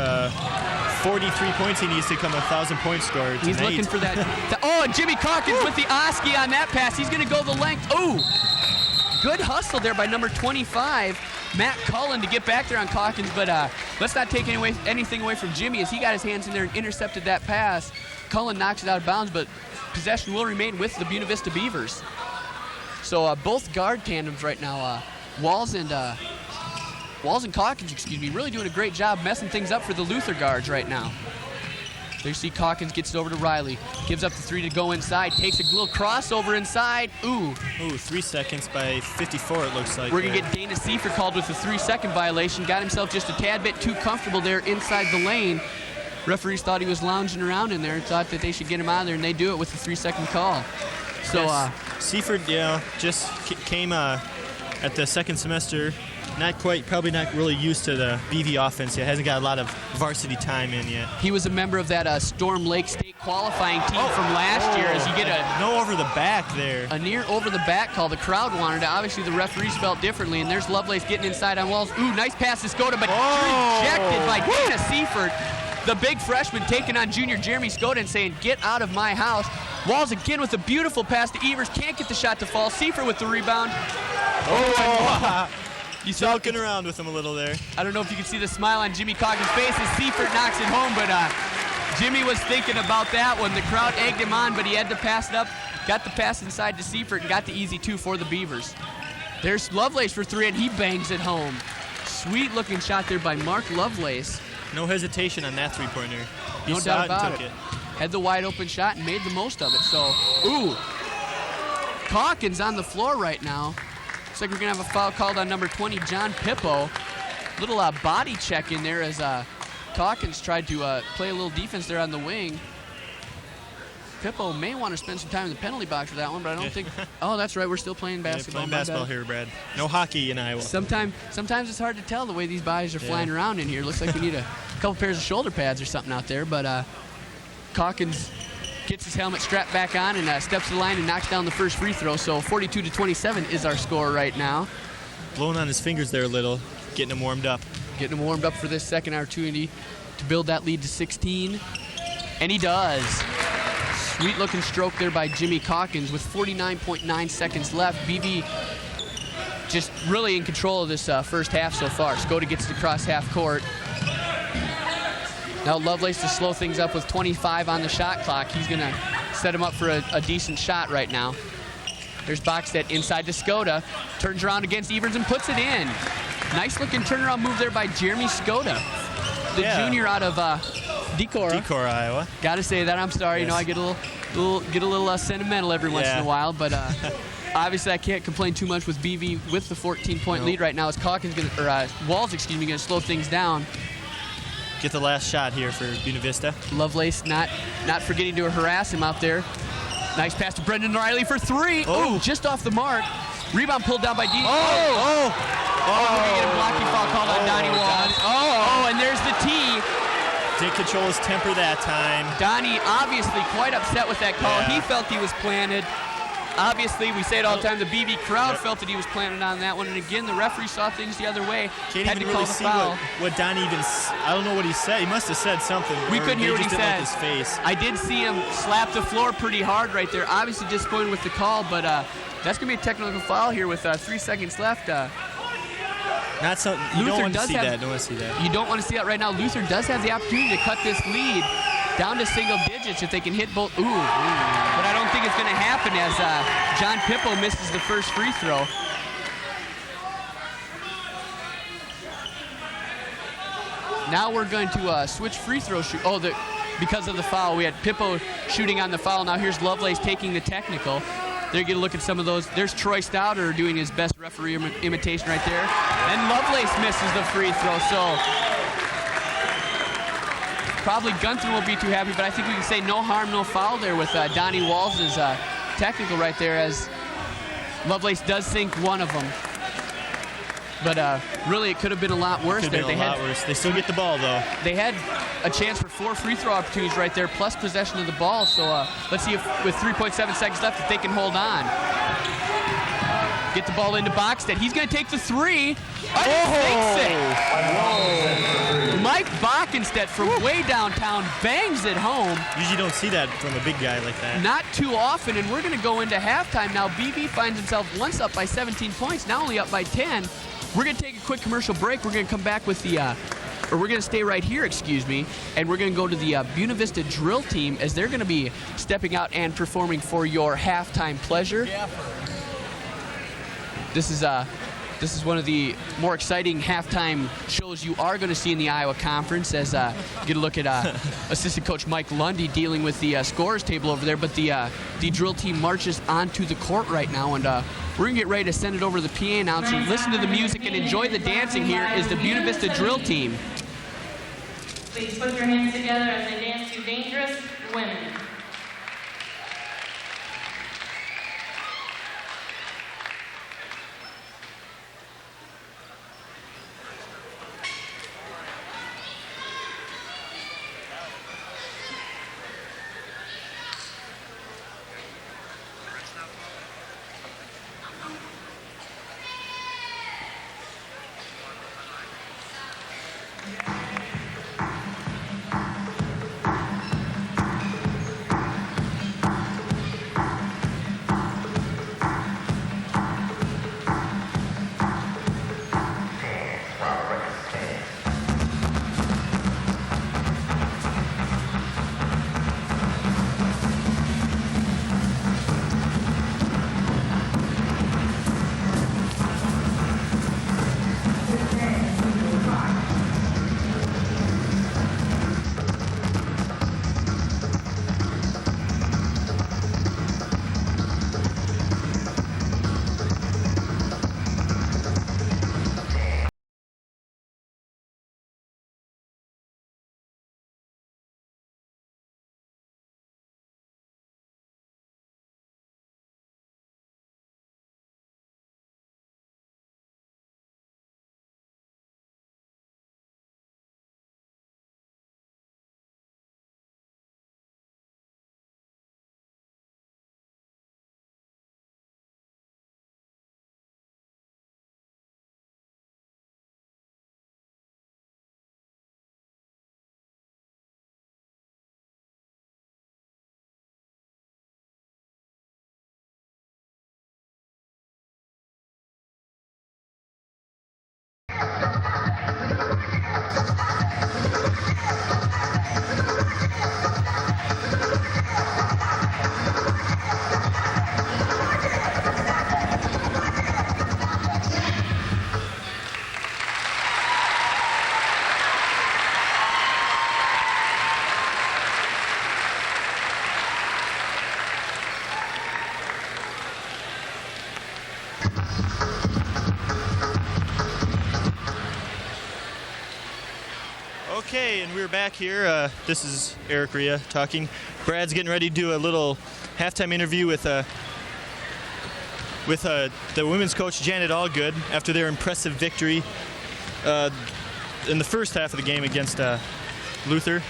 43 points he needs to become a 1,000-point scorer tonight. He's looking for that. And Jimmy Calkins with the Oski on that pass. He's going to go the length. Good hustle there by number 25, Matt Cullen, to get back there on Calkins. But let's not take anything away from Jimmy as he got his hands in there and intercepted that pass. Cullen knocks it out of bounds, but possession will remain with the Buena Vista Beavers. So both guard tandems right now, Walls and Calkins, really doing a great job messing things up for the Luther guards right now. There you see Calkins gets it over to Riley. Gives up the three to go inside. Takes a little crossover inside. 3 seconds by 54 it looks like. We're going to get Dana Seifert called with a 3-second violation. Got himself just a tad bit too comfortable there inside the lane. Referees thought he was lounging around in there and thought that they should get him out of there, and they do it with a 3-second call. So Seifert, just came at the second semester probably not really used to the BV offense yet. Hasn't got a lot of varsity time in yet. He was a member of that Storm Lake State qualifying team from last year. As you get no over the back there. A near over the back call. The crowd wanted it. Obviously, the referees felt differently, and there's Lovelace getting inside on Walls. Ooh, nice pass to Skoda, but rejected by Dana Seifert. The big freshman taking on junior Jeremy Skoda and saying, get out of my house. Walls again with a beautiful pass to Evers. Can't get the shot to fall. Seifert with the rebound. You saw joking around with him a little there. I don't know if you can see the smile on Jimmy Coggins' face as Seifert knocks it home, but Jimmy was thinking about that one. The crowd egged him on, but he had to pass it up. Got the pass inside to Seifert and got the easy 2 for the Beavers. There's Lovelace for 3, and he bangs it home. Sweet looking shot there by Mark Lovelace. No hesitation on that three-pointer. No doubt about it. Had the wide open shot and made the most of it. So, ooh. Calkins on the floor right now. Looks like we're going to have a foul called on number 20, John Pippo. Little body check in there as Calkins tried to play a little defense there on the wing. Pippo may want to spend some time in the penalty box for that one, but I don't think. Oh, that's right. We're still playing basketball. Yeah, playing basketball here, Brad. No hockey in Iowa. Sometimes it's hard to tell the way these bodies are flying around in here. Looks like we need a couple pairs of shoulder pads or something out there. But Calkins gets his helmet strapped back on and steps to the line and knocks down the first free throw. So 42-27 is our score right now. Blowing on his fingers there a little, getting him warmed up. Getting him warmed up for this second opportunity to build that lead to 16. And he does. Sweet looking stroke there by Jimmy Calkins with 49.9 seconds left. BV just really in control of this first half so far. Skoda gets it across half court. Now Lovelace to slow things up with 25 on the shot clock. He's gonna set him up for a decent shot right now. There's Boxstead inside to Skoda. Turns around against Evers and puts it in. Nice looking turnaround move there by Jeremy Skoda, the junior out of Decorah, Iowa. Gotta say that. I'm sorry. Yes. You know, I get a little sentimental every once in a while, but obviously I can't complain too much with BV with the 14-point lead right now. As Calkins Walls, gonna slow things down. Get the last shot here for Buena Vista. Lovelace not forgetting to harass him out there. Nice pass to Brendan Riley for 3. Oh, just off the mark. Rebound pulled down by D. We're gonna get a blocking foul called on Donnie Walls. And there's the tee. Didn't control his temper that time. Donnie obviously quite upset with that call. He felt he was planted. Obviously, we say it all the time, the BV crowd felt that he was planted on that one. And again, the referee saw things the other way. Can't even really see what Donnie even, I don't know what he said. He must have said something. We couldn't hear what he said. His face. I did see him slap the floor pretty hard right there. Obviously disappointed with the call, but that's going to be a technical foul here with 3 seconds left. Not something you don't want to see that. Don't want to see that. You don't want to see that right now. Luther does have the opportunity to cut this lead down to single digits if they can hit both. But I don't think it's going to happen as John Pippo misses the first free throw. Now we're going to switch free throw shoot. Because of the foul, we had Pippo shooting on the foul. Now here's Lovelace taking the technical. They're going to look at some of those. There's Troy Stouter doing his best referee imitation right there. And Lovelace misses the free throw. So probably Gunther won't be too happy, but I think we can say no harm, no foul there with Donnie Walls' technical right there, as Lovelace does sink one of them. But really, it could have been a lot worse there. They still get the ball, though. They had a chance for 4 free throw opportunities right there, plus possession of the ball. So let's see if, with 3.7 seconds left, if they can hold on. Get the ball into Boxstead. He's going to take the 3. Mike Bockenstedt from way downtown bangs it home. Usually don't see that from a big guy like that. Not too often, and we're going to go into halftime now. BV finds himself once up by 17 points, now only up by 10. We're going to take a quick commercial break. We're going to come back with the, or we're going to stay right here, and we're going to go to the Buena Vista drill team as they're going to be stepping out and performing for your halftime pleasure. This is one of the more exciting halftime shows you are going to see in the Iowa Conference, as get a look at assistant coach Mike Lundy dealing with the scorers table over there. But the drill team marches onto the court right now, and we're going to get ready to send it over to the PA announcer. Listen to the music and enjoy the dancing. Here is the Buena Vista drill team. Please put your hands together as they dance to Dangerous Women. Okay, and we're back here. This is Eric Rhea talking. Brad's getting ready to do a little halftime interview with the women's coach, Janet Allgood, after their impressive victory in the first half of the game against Luther.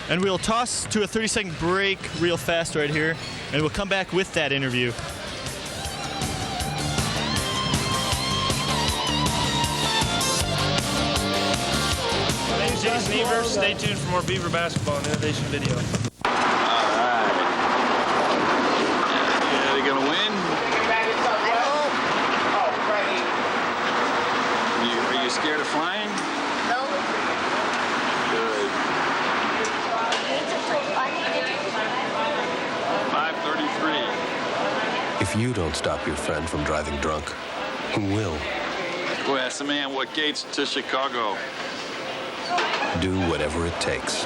And we'll toss to a 30-second break real fast right here, and we'll come back with that interview. Jason Evers. Stay tuned for more Beaver basketball and innovation video. All right. Yeah, they're going to win. Are you scared of flying? No. Good. 5:33. If you don't stop your friend from driving drunk, who will? Go ask the man what gates to Chicago. Do whatever it takes.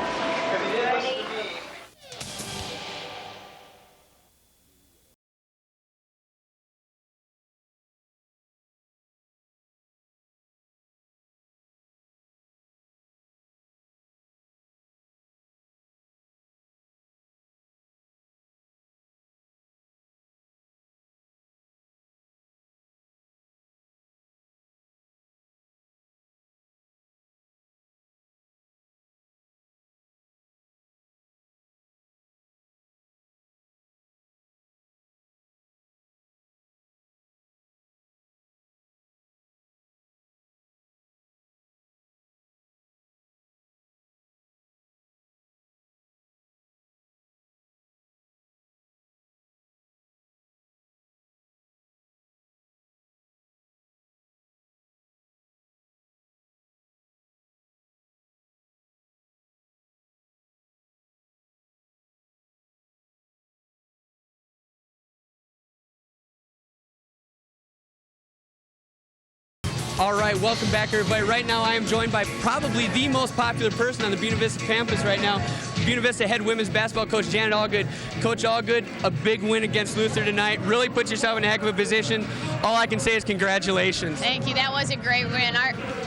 All right, welcome back, everybody. Right now, I am joined by probably the most popular person on the Buena Vista campus right now, Buena Vista head women's basketball coach Janet Allgood. Coach Allgood, a big win against Luther tonight. Really put yourself in a heck of a position. All I can say is congratulations. Thank you. That was a great win.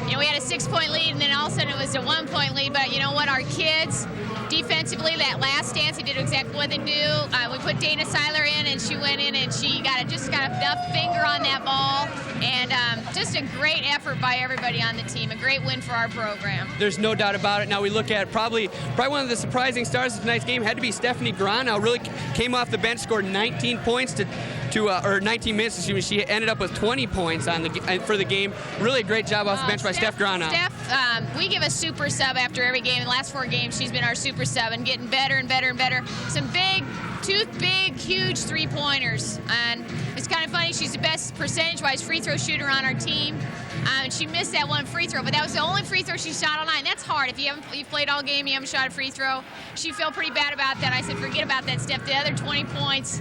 We had a 6-point lead, and then all of a sudden it was a 1-point lead. But you know what? Our kids, defensively, that last dance, they did exactly what they do. We put Dana Seiler in, and she went in, and she just got enough finger on that ball And just a great effort by everybody on the team, a great win for our program. There's no doubt about it. Now we look at probably one of the surprising stars of tonight's game had to be Stephanie Granow. Really came off the bench, scored 19 points or 19 minutes. Excuse me. She ended up with 20 points for the game. Really a great job off the bench by Steph Granow. Steph, we give a super sub after every game. In the last 4 games, she's been our super sub and getting better and better and better. Two big, huge three-pointers. And it's kind of funny, she's the best percentage-wise free throw shooter on our team. She missed that one free throw, but that was the only free throw she shot all night. And that's hard. If you've played all game, you haven't shot a free throw. She felt pretty bad about that. I said, forget about that, Steph. The other 20 points,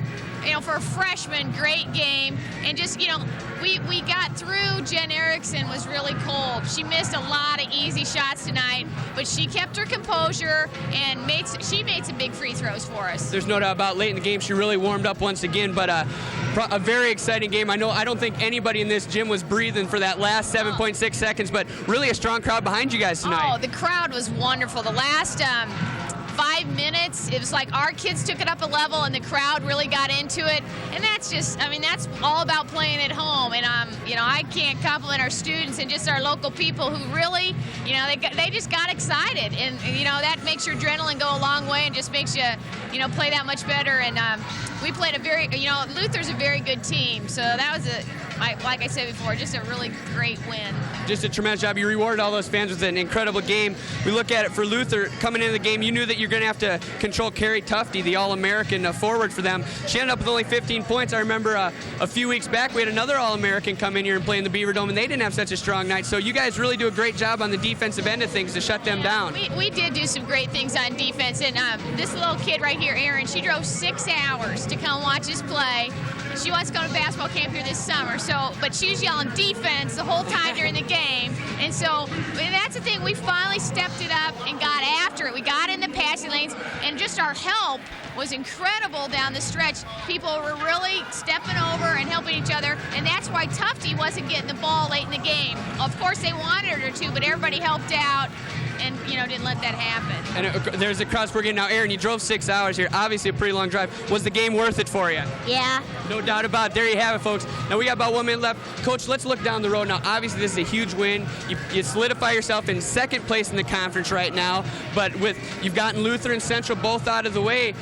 for a freshman, great game. And just, we got through. Jen Erickson was really cold. She missed a lot of easy shots tonight, but she kept her composure and she made some big free throws for us. There's no doubt about late in the game, she really warmed up once again, but a very exciting game. I don't think anybody in this gym was breathing for that last 7.6 seconds, but really a strong crowd behind you guys tonight. Oh, the crowd was wonderful. The last 5 minutes, it was like our kids took it up a level and the crowd really got into it. And that's just, that's all about playing at home. And, I can't compliment our students and just our local people who really, they just got excited. And, that makes your adrenaline go a long way and just makes you, play that much better. And we played Luther's a very good team. So that was like I said before, just a really great win. Just a tremendous job. You rewarded all those fans with an incredible game. We look at it for Luther coming into the game. You knew that you're going to have to control Carrie Tufte, the All-American forward for them. She ended up with only 15 points. I remember a few weeks back we had another All-American come in here and play in the Beaver Dome, and they didn't have such a strong night. So you guys really do a great job on the defensive end of things to shut them down. We did do some great things on defense. And this little kid right here, Erin, she drove 6 hours to come watch us play. She wants to go to basketball camp here this summer. But she was yelling defense the whole time during the game. And that's the thing. We finally stepped it up and got after it. We got in the passing lanes, and just our help was incredible down the stretch. People were really stepping over and helping each other, and that's why Tufte wasn't getting the ball late in the game. Of course, they wanted her to, but everybody helped out and, didn't let that happen. And there's a crowd we're getting now. Erin, you drove 6 hours here. Obviously a pretty long drive. Was the game worth it for you? Yeah. No doubt about it. There you have it, folks. Now we got about 1 minute left. Coach, let's look down the road now. Obviously, this is a huge win. You solidify yourself in second place in the conference right now, but you've gotten Luther and Central both out of the way.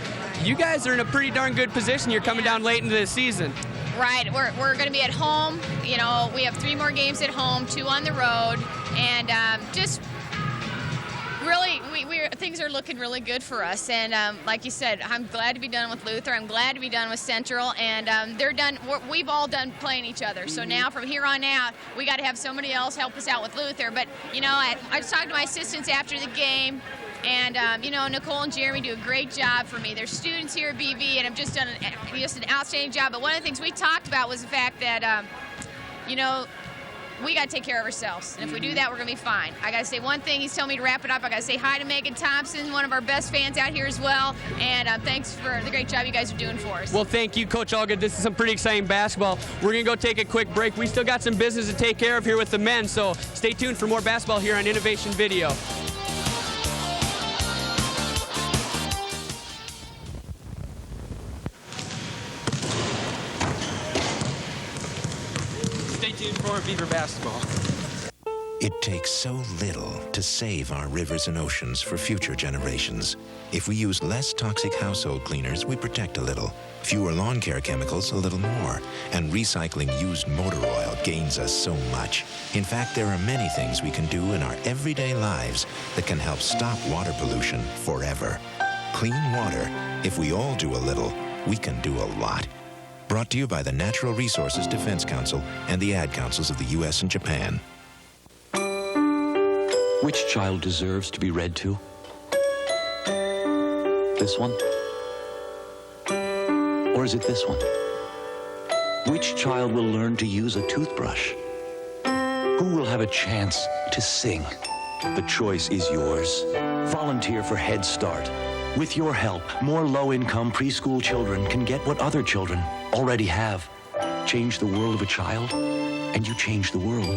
You guys are in a pretty darn good position. You're coming down late into the season. Right. We're going to be at home. We have 3 more games at home, 2 on the road, and just really, things are looking really good for us. And like you said, I'm glad to be done with Luther. I'm glad to be done with Central. And they're done. We've all done playing each other. So now from here on out, we got to have somebody else help us out with Luther. But, I was talking to my assistants after the game. And, Nicole and Jeremy do a great job for me. They're students here at BV, and have just done an outstanding job. But one of the things we talked about was the fact that, we got to take care of ourselves. And if we do that, we're going to be fine. I got to say one thing. He's telling me to wrap it up. I got to say hi to Megan Thompson, one of our best fans out here as well. And thanks for the great job you guys are doing for us. Well, thank you, Coach Allgood. This is some pretty exciting basketball. We're going to go take a quick break. We still got some business to take care of here with the men, so stay tuned for more basketball here on Innovation Video. Stay tuned for more Beaver basketball. It takes so little to save our rivers and oceans for future generations. If we use less toxic household cleaners, we protect a little. Fewer lawn care chemicals, a little more. And recycling used motor oil gains us so much. In fact, there are many things we can do in our everyday lives that can help stop water pollution forever. Clean water. If we all do a little, we can do a lot. Brought to you by the Natural Resources Defense Council and the Ad Councils of the U.S. and Japan. Which child deserves to be read to? This one? Or is it this one? Which child will learn to use a toothbrush? Who will have a chance to sing? The choice is yours. Volunteer for Head Start. With your help, more low-income preschool children can get what other children already have. Change the world of a child, and you change the world.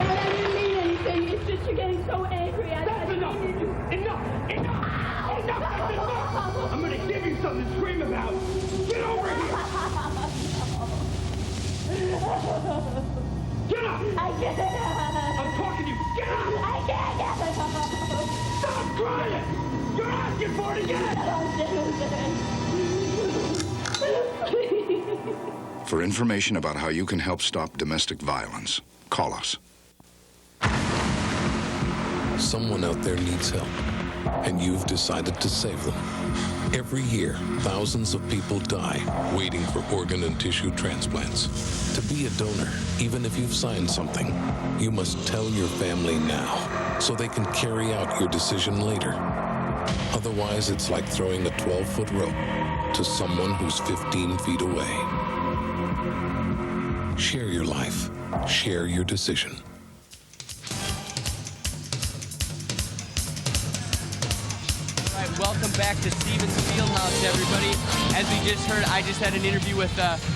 I didn't mean anything. It's just you're getting so angry. That's enough. Enough. I'm going to give you something to scream about. Get over here. Get up! I can't. I'm talking to you. Get up! I can't. Stop crying! You're asking for it again! For information about how you can help stop domestic violence, call us. Someone out there needs help, and you've decided to save them. Every year, thousands of people die waiting for organ and tissue transplants. To be a donor, even if you've signed something, you must tell your family now so they can carry out your decision later. Otherwise, it's like throwing a 12-foot rope to someone who's 15 feet away. Share your life. Share your decision. Welcome back to Stevens Fieldhouse, everybody. As we just heard, I just had an interview with,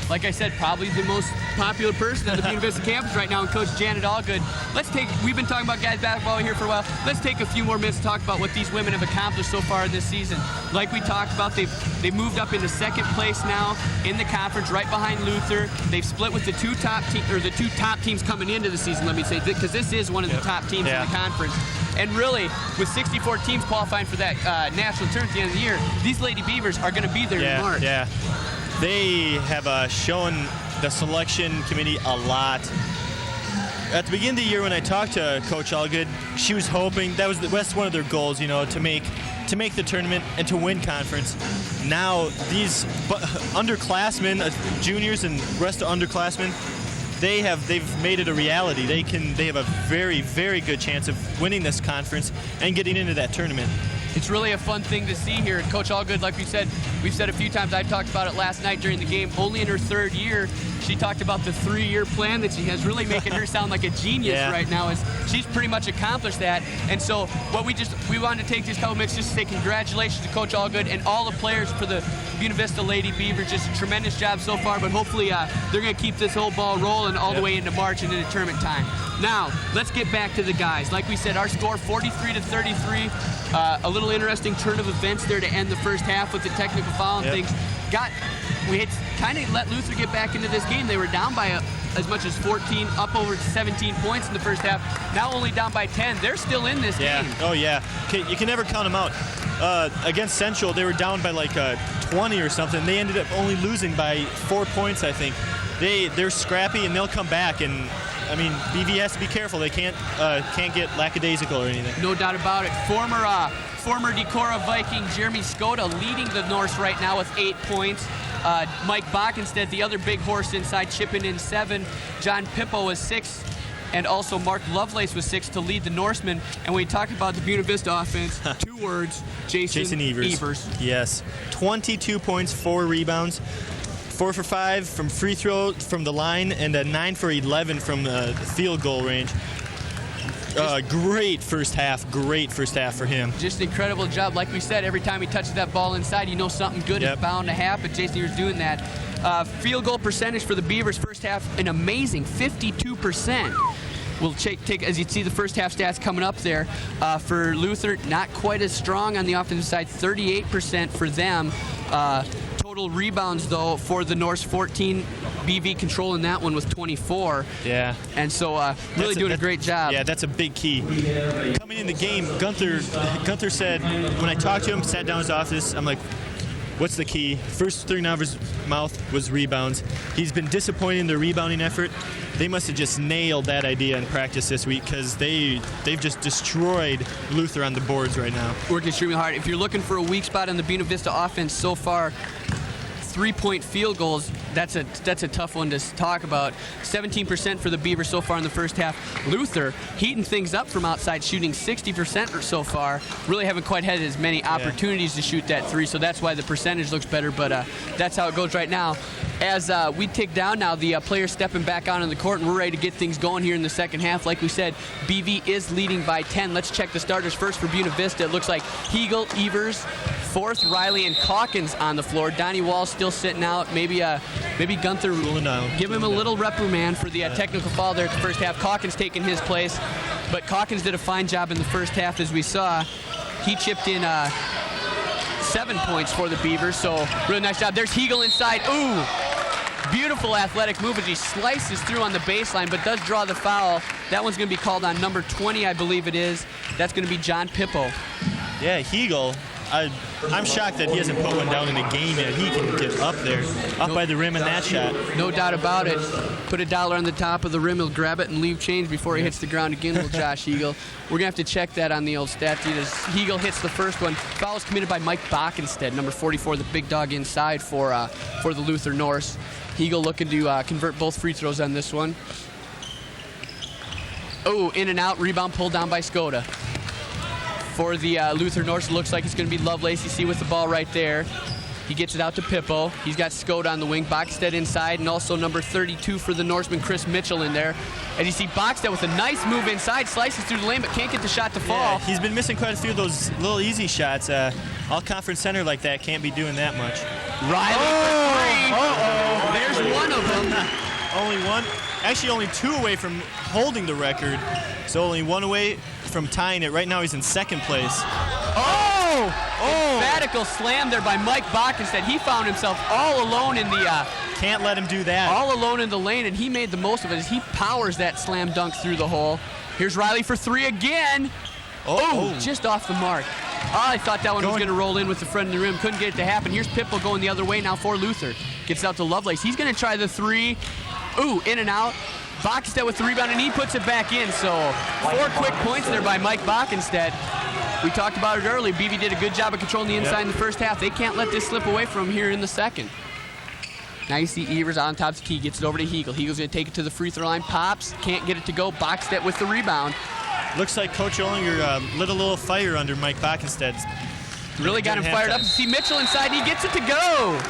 like I said, probably the most popular person on the Buena Vista campus right now, and Coach Janet Allgood. We've been talking about guys basketball here for a while. Let's take a few more minutes to talk about what these women have accomplished so far this season. Like we talked about, they've moved up into second place now in the conference, right behind Luther. They've split with the two top teams coming into the season, let me say, because this is one of the top teams in the conference. And really, with 64 teams qualifying for that national tournament at the end of the year, these Lady Beavers are going to be there in March. Yeah, they have shown the selection committee a lot. At the beginning of the year, when I talked to Coach Allgood, she was hoping that's one of their goals, you know, to make the tournament and to win conference. Now these underclassmen, juniors and rest of underclassmen, they've made it a reality. They have a very, very good chance of winning this conference and getting into that tournament. It's really a fun thing to see here. Coach Allgood, like we've said a few times, I talked about it last night during the game, only in her third year, she talked about the 3-year plan that she has, really making her sound like a genius right now. She's pretty much accomplished that. And so what we wanted to take these couple minutes just to say congratulations to Coach Allgood and all the players for the Buena Vista Lady Beavers. Just a tremendous job so far, but hopefully they're going to keep this whole ball rolling all the way into March and into tournament time. Now, let's get back to the guys. Like we said, our score 43-33. A little interesting turn of events there to end the first half with the technical foul and things. We had kind of let Luther get back into this game. They were down by as much as 14, up over 17 points in the first half. Now only down by 10. They're still in this game. Oh, yeah. You can never count them out. Against Central, they were down by like 20 or something. They ended up only losing by 4 points, I think. They're scrappy, and they'll come back. And I mean, BV has to be careful. They can't get lackadaisical or anything. No doubt about it. Former Decorah Viking Jeremy Skoda leading the Norse right now with 8 points. Mike Bockenstedt, the other big horse inside, chipping in 7. John Pippo was 6. And also Mark Lovelace was 6 to lead the Norsemen. And when we talk about the Buena Vista offense, 2 words, Jason Evers. Yes, 22 points, 4 rebounds. 4 for 5 from free throw from the line, and a 9 for 11 from the field goal range. Great first half for him. Just an incredible job. Like we said, every time he touches that ball inside, you know something good is bound to happen. Jason Evers doing that. Field goal percentage for the Beavers first half, an amazing 52%. We'll take, as you see the first half stats coming up there. For Luther, not quite as strong on the offensive side, 38% for them. Total rebounds, though, for the Norse, 14. BV controlling that one with 24. Yeah. And so really doing a great job. Yeah, that's a big key. Coming in the game, Gunther said, when I talked to him, sat down in his office, I'm like, what's the key? First thing out of his mouth was rebounds. He's been disappointed in their rebounding effort. They must have just nailed that idea in practice this week, because they've just destroyed Luther on the boards right now. Working extremely hard. If you're looking for a weak spot on the Buena Vista offense so far, 3-point field goals, that's a tough one to talk about. 17% for the Beavers so far in the first half. Luther heating things up from outside, shooting 60% or so far. Really haven't quite had as many opportunities to shoot that 3, so that's why the percentage looks better, but that's how it goes right now. As we take down now, the players stepping back out on the court, and we're ready to get things going here in the second half. Like we said, BV is leading by 10. Let's check the starters first for Buena Vista. It looks like Hegel, Evers, Forth, Riley, and Calkins on the floor. Donnie Wall's still sitting out. Maybe Gunther give him a little reprimand for the technical foul there at the first half. Calkins taking his place, but Calkins did a fine job in the first half, as we saw. He chipped in 7 points for the Beavers, so really nice job. There's Hegel inside. Ooh! Beautiful athletic move as he slices through on the baseline, but does draw the foul. That one's going to be called on number 20, I believe it is. That's going to be John Pippo. Yeah, Hegel, I'm shocked that he hasn't put one down in a game yet. He can get up there, up by the rim in that shot. No doubt about it. Put $1 on the top of the rim, he'll grab it and leave change before he hits the ground again, will Josh Hegel. We're going to have to check that on the old stat sheet as Hegel hits the first one. Foul is committed by Mike Bockenstead, number 44, the big dog inside for the Luther Norse. Hegel looking to convert both free throws on this one. Oh, in and out, rebound pulled down by Skoda. For the Luther Norse, looks like it's going to be Lovelace. You see with the ball right there. He gets it out to Pippo. He's got Skoda on the wing, Bockenstead inside, and also number 32 for the Norseman, Chris Mitchell in there. And you see Bockenstead with a nice move inside, slices through the lane, but can't get the shot to fall. Yeah, he's been missing quite a few of those little easy shots. All-conference center like that can't be doing that much. Riley for 3. There's one of them. Only one. Actually, only 2 away from holding the record. So only 1 away from tying it. Right now, he's in second place. Emphatic slam there by Mike Bockenstead. He found himself all alone in the... Can't let him do that. All alone in the lane, and he made the most of it as he powers that slam dunk through the hole. Here's Riley for 3 again. Just off the mark. I thought that one was going to roll in with the front of the rim. Couldn't get it to happen. Here's Pippo going the other way now for Luther. Gets out to Lovelace. He's going to try the 3. In and out. Bockenstead with the rebound, and he puts it back in. So 4 quick points there by Mike Bockenstead. We talked about it earlier. BV did a good job of controlling the inside in the first half. They can't let this slip away from him here in the second. Now you see Evers on top of the key, gets it over to Hegel. Hegel's going to take it to the free throw line, pops, can't get it to go. Bockenstead with the rebound. Looks like Coach Ollinger lit a little fire under Mike Bockenstead. Really got him fired up. You see Mitchell inside, he gets it to go.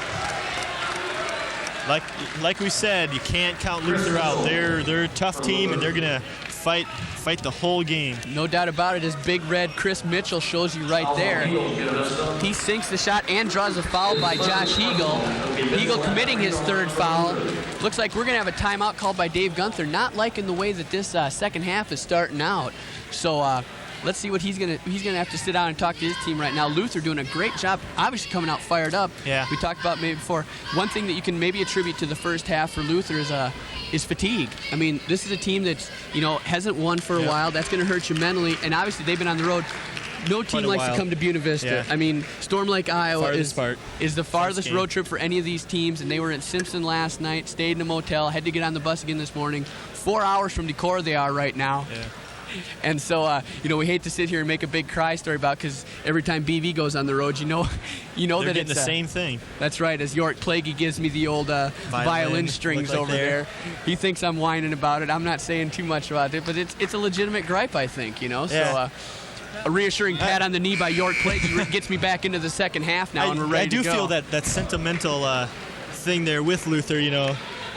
Like we said, you can't count Luther out. They're a tough team, and they're going to fight the whole game. No doubt about it, as Big Red Chris Mitchell shows you right there. He sinks the shot and draws a foul by Josh Hegel. Hegel committing his 3rd foul. Looks like we're going to have a timeout called by Dave Gunther, not liking the way that this second half is starting out. So let's see what he's gonna have to sit down and talk to his team right now. Luther doing a great job, obviously coming out fired up. Yeah. We talked about maybe before. One thing that you can maybe attribute to the first half for Luther is fatigue. I mean, this is a team that's hasn't won for a while. That's going to hurt you mentally, and obviously they've been on the road. No team likes to come to Buena Vista. Yeah. I mean, Storm Lake, Iowa is the farthest game. road trip for any of these teams, and they were in Simpson last night, stayed in a motel, had to get on the bus again this morning. 4 hours from Decorah they are right now. Yeah. And so, we hate to sit here and make a big cry story about, because every time BV goes on the road, you know They're that it's the same thing. That's right. As York Plaguey gives me the old violin strings over there, he thinks I'm whining about it. I'm not saying too much about it, but it's a legitimate gripe, I think. Yeah. So. A reassuring pat on the knee by York Plaguey gets me back into the second half now, and we're ready to go. I do feel that sentimental thing there with Luther,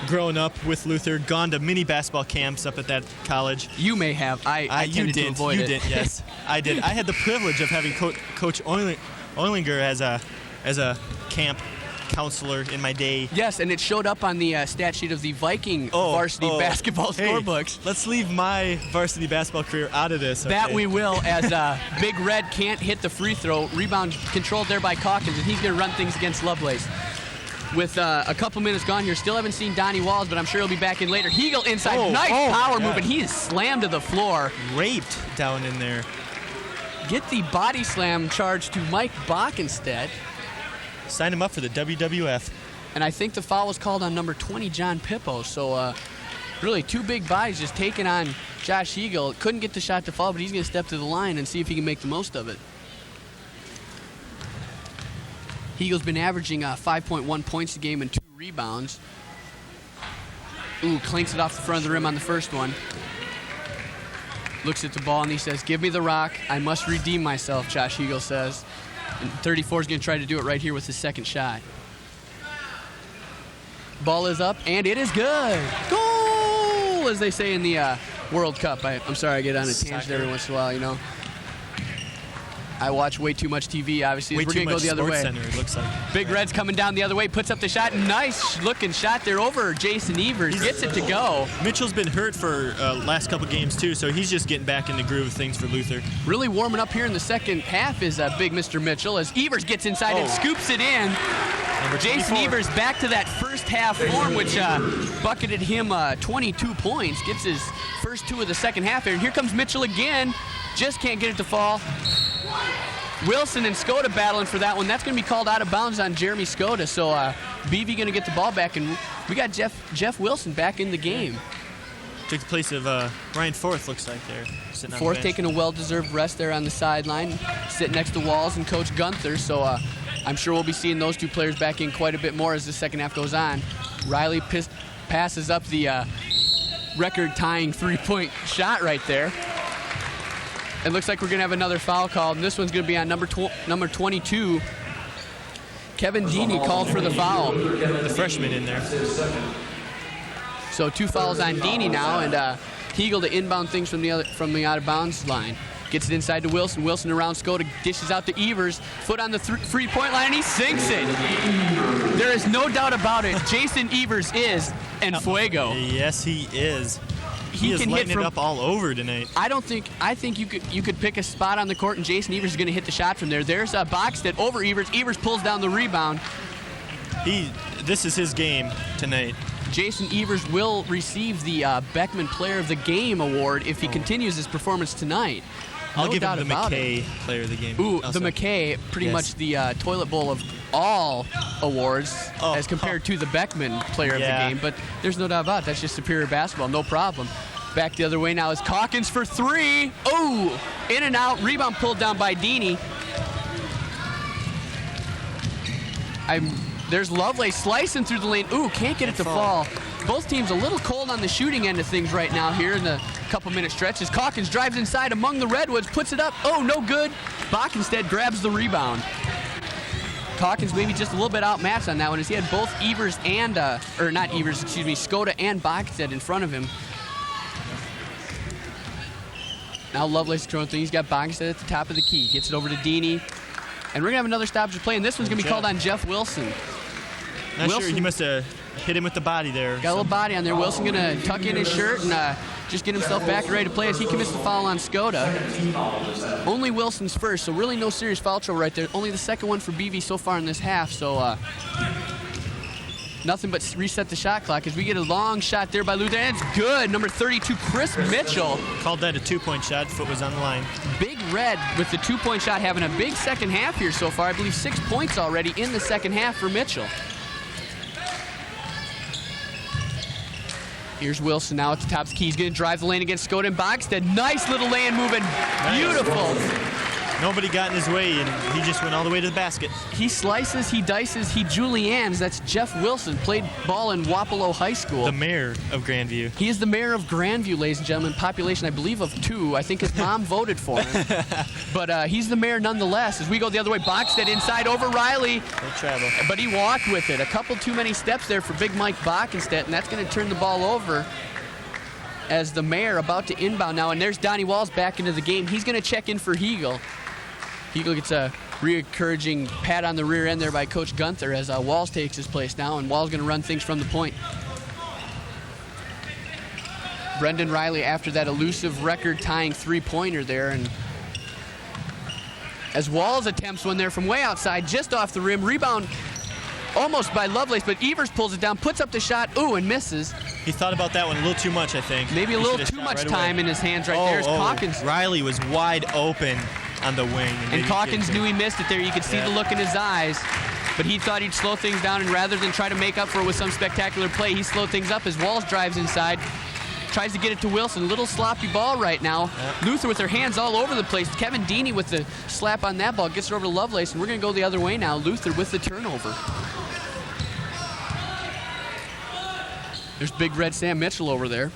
growing up with Luther, gone to mini basketball camps up at that college. You may have. I tended to avoid it. You did, yes. I did. I had the privilege of having Coach Ollinger as a camp counselor in my day. Yes, and it showed up on the stat sheet of the Viking varsity basketball scorebooks. Let's leave my varsity basketball career out of this. Okay? That we will, as Big Red can't hit the free throw. Rebound controlled there by Calkins, and he's going to run things against Lovelace. With a couple minutes gone here, still haven't seen Donnie Walls, but I'm sure he'll be back in later. Hegel inside, nice power move, and he is slammed to the floor. Raped down in there. Get the body slam charge to Mike Bockenstead. Sign him up for the WWF. And I think the foul was called on number 20, John Pippo. So really 2 big bodies just taking on Josh Hegel. Couldn't get the shot to fall, but he's going to step to the line and see if he can make the most of it. Hegel's been averaging 5.1 points a game and 2 rebounds. Clinks it off the front of the rim on the first one. Looks at the ball and he says, "Give me the rock. I must redeem myself," Josh Hegel says. And 34 is going to try to do it right here with his second shot. Ball is up, and it is good. Goal, as they say in the World Cup. I'm sorry I get on a tangent every once in a while, I watch way too much TV, obviously. We're going to go the other way. Center, it looks like. Big Red's coming down the other way, puts up the shot. Nice looking shot there over Jason Evers. Gets it to go. Mitchell's been hurt for last couple games, too, so he's just getting back in the groove of things for Luther. Really warming up here in the second half is big Mr. Mitchell as Evers gets inside and scoops it in. Jason Evers back to that first half form, which bucketed him 22 points. Gets his first 2 of the second half here. And here comes Mitchell again. Just can't get it to fall. Wilson and Skoda battling for that one. That's going to be called out of bounds on Jeremy Skoda. So BV going to get the ball back, and we got Jeff Wilson back in the game. Took the place of Ryan Forth, looks like there. Forth taking a well-deserved rest there on the sideline, sitting next to Walls and Coach Gunther. So I'm sure we'll be seeing those two players back in quite a bit more as the second half goes on. Riley passes up the record-tying three-point shot right there. It looks like we're going to have another foul called, and this one's going to be on number 22. Kevin Deeney called for the foul. The freshman in there. So 2 fouls on Deeney now, and Hegel to inbound things from the out-of-bounds line. Gets it inside to Wilson. Wilson around Skoda, dishes out to Evers. Foot on the three-point line, and he sinks it. There is no doubt about it. Jason Evers is en fuego. Yes, he is. He is lighting it up all over tonight. I think you could pick a spot on the court, and Jason Evers is going to hit the shot from there. There's a box that over Evers. Evers pulls down the rebound. This is his game tonight. Jason Evers will receive the Beckman Player of the Game award if he continues his performance tonight. I'll give him the McKay Player of the Game. Ooh, also. the McKay, pretty much the toilet bowl of all awards as compared to the Beckman Player of the Game. But there's no doubt about it. That's just superior basketball, no problem. Back the other way now is Calkins for 3. Oh, in and out. Rebound pulled down by Deeney. There's Lovelace slicing through the lane. Ooh, can't get it to fall. Both teams a little cold on the shooting end of things right now here in the couple-minute stretches. Calkins drives inside among the Redwoods, puts it up. Oh, no good. Bach instead grabs the rebound. Calkins maybe just a little bit outmatched on that one as he had both Evers and, Skoda and Bachstead in front of him. Now Lovelace throwing things. He's got Bachstead at the top of the key. Gets it over to Deeney. And we're going to have another stoppage play, and this one's going to be called on Jeff Wilson. Not sure, he must have hit him with the body there. Got a little body on there. Wilson going to tuck in his shirt and just get himself back and ready to play as he commits the foul on Skoda. Only Wilson's first, so really no serious foul trouble right there. Only the second one for BV so far in this half, so nothing but reset the shot clock as we get a long shot there by Luther, and it's good. Number 32, Chris Mitchell. Called that a 2-point shot. Foot was on the line. Big Red with the 2-point shot having a big second half here so far. I believe 6 points already in the second half for Mitchell. Here's Wilson now at the top of the key. He's going to drive the lane against Skoda and Bogstad. Nice little lane moving. Beautiful. Nobody got in his way, and he just went all the way to the basket. He slices, he dices, he juliennes. That's Jeff Wilson. Played ball in Wapello High School. The mayor of Grandview. He is the mayor of Grandview, ladies and gentlemen. Population, I believe, of 2. I think his mom voted for him. But he's the mayor nonetheless. As we go the other way, Bogstad inside over Riley. No travel. But he walked with it. A couple too many steps there for Big Mike Bockenstedt, and that's going to turn the ball over as the mayor about to inbound now. And there's Donnie Walls back into the game. He's going to check in for Hegel. Hegel gets a re-encouraging pat on the rear end there by Coach Gunther as Walls takes his place now, and Walls going to run things from the point. Brendan Riley after that elusive record-tying three-pointer there, and as Walls attempts one there from way outside, just off the rim, rebound almost by Lovelace, but Evers pulls it down, puts up the shot, ooh, and misses. He thought about that one a little too much, I think. Maybe a little too much time in his hands right there as Calkins. Riley was wide open on the wing. And Calkins knew he missed it there. You could see the look in his eyes. But he thought he'd slow things down, and rather than try to make up for it with some spectacular play, he slowed things up as Walls drives inside. Tries to get it to Wilson. Little sloppy ball right now. Luther with their hands all over the place. Kevin Deeney with the slap on that ball. Gets it over to Lovelace, and we're going to go the other way now. Luther with the turnover. There's Big Red Sam Mitchell over there.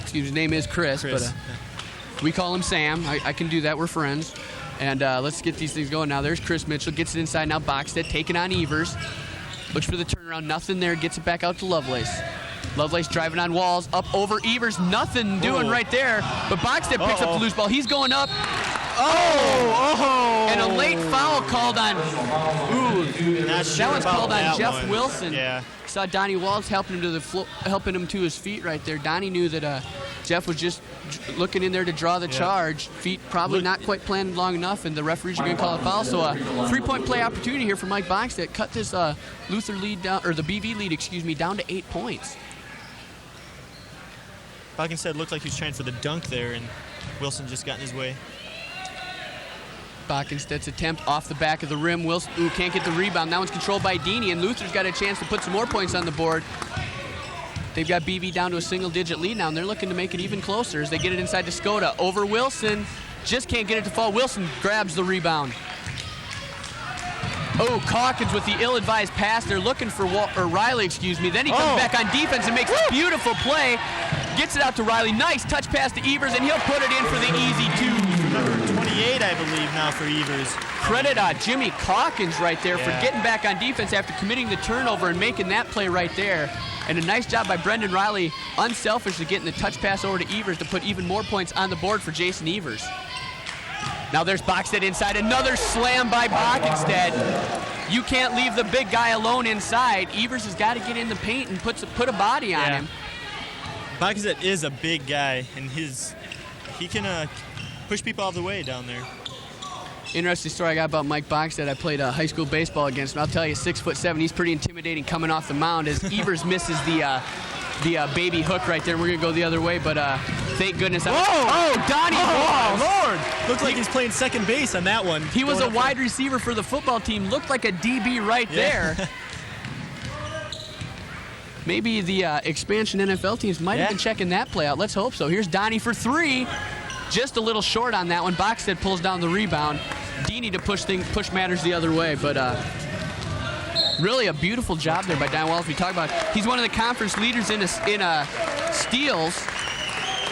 Excuse me, his name is Chris. But we call him Sam. I can do that. We're friends. And let's get these things going now. There's Chris Mitchell. Gets it inside now. Bogstad taking on Evers. Looks for the turnaround. Nothing there. Gets it back out to Lovelace. Lovelace driving on Walls. Up over Evers. Nothing doing right there. But Bogstad picks up the loose ball. He's going up. And a late foul called on. That one's called on Jeff Wilson. Yeah. Saw Donnie Walls helping him to his feet right there. Donnie knew that Jeff was just looking in there to draw the charge. Feet probably not quite planted long enough, and the referees are going to call a foul. So a 3-point play opportunity here for Mike Bogstead. Cut this Luther lead down, or the BV lead, excuse me, down to 8 points. Bogstead looked like he was trying for the dunk there, and Wilson just got in his way. Bogsted's attempt off the back of the rim. Wilson can't get the rebound. That one's controlled by Deeney, and Luther's got a chance to put some more points on the board. They've got BV down to a single-digit lead now, and they're looking to make it even closer as they get it inside to Skoda. Over Wilson. Just can't get it to fall. Wilson grabs the rebound. Oh, Calkins with the ill-advised pass. They're looking for Riley, excuse me. Then he comes back on defense and makes a beautiful play. Gets it out to Riley. Nice touch pass to Evers, and he'll put it in for the easy 2. Number 28, I believe, now for Evers. Credit Jimmy Calkins right there for getting back on defense after committing the turnover and making that play right there. And a nice job by Brendan Riley, unselfishly getting the touch pass over to Evers to put even more points on the board for Jason Evers. Now there's Bogstead inside. Another slam by Bogstead. You can't leave the big guy alone inside. Evers has got to get in the paint and put a body on him. Bogstead is a big guy, and he can push people out of the way down there. Interesting story I got about Mike Bogstead. I played high school baseball against him. I'll tell you, 6'7", he's pretty intimidating coming off the mound as Evers misses the baby hook right there. We're going to go the other way, but thank goodness. Donnie Walls. Lord! Looks like he's playing second base on that one. He was a wide receiver for the football team. Looked like a DB right there. Maybe the expansion NFL teams might have been checking that play out. Let's hope so. Here's Donnie for 3. Just a little short on that one. Bogstead pulls down the rebound. Deeney to push matters the other way, but really a beautiful job there by Don Walls. We talk about he's one of the conference leaders in steals,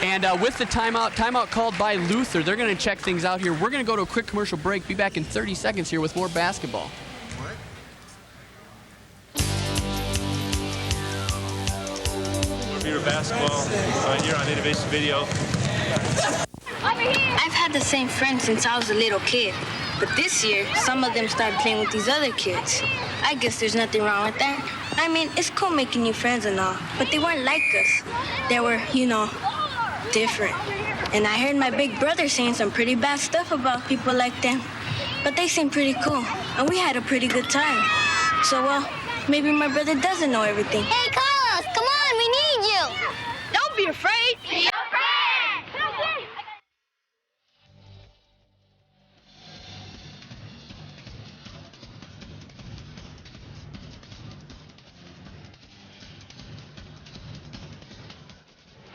and with the timeout called by Luther, they're going to check things out here. We're going to go to a quick commercial break. Be back in 30 seconds here with more basketball. Beaver basketball here on Innovation Video. I've had the same friends since I was a little kid, but this year, some of them started playing with these other kids. I guess there's nothing wrong with that. I mean, it's cool making new friends and all, but they weren't like us. They were, different. And I heard my big brother saying some pretty bad stuff about people like them, but they seemed pretty cool, and we had a pretty good time. So, maybe my brother doesn't know everything. Hey, Carlos, come on, we need you. Don't be afraid. Be afraid.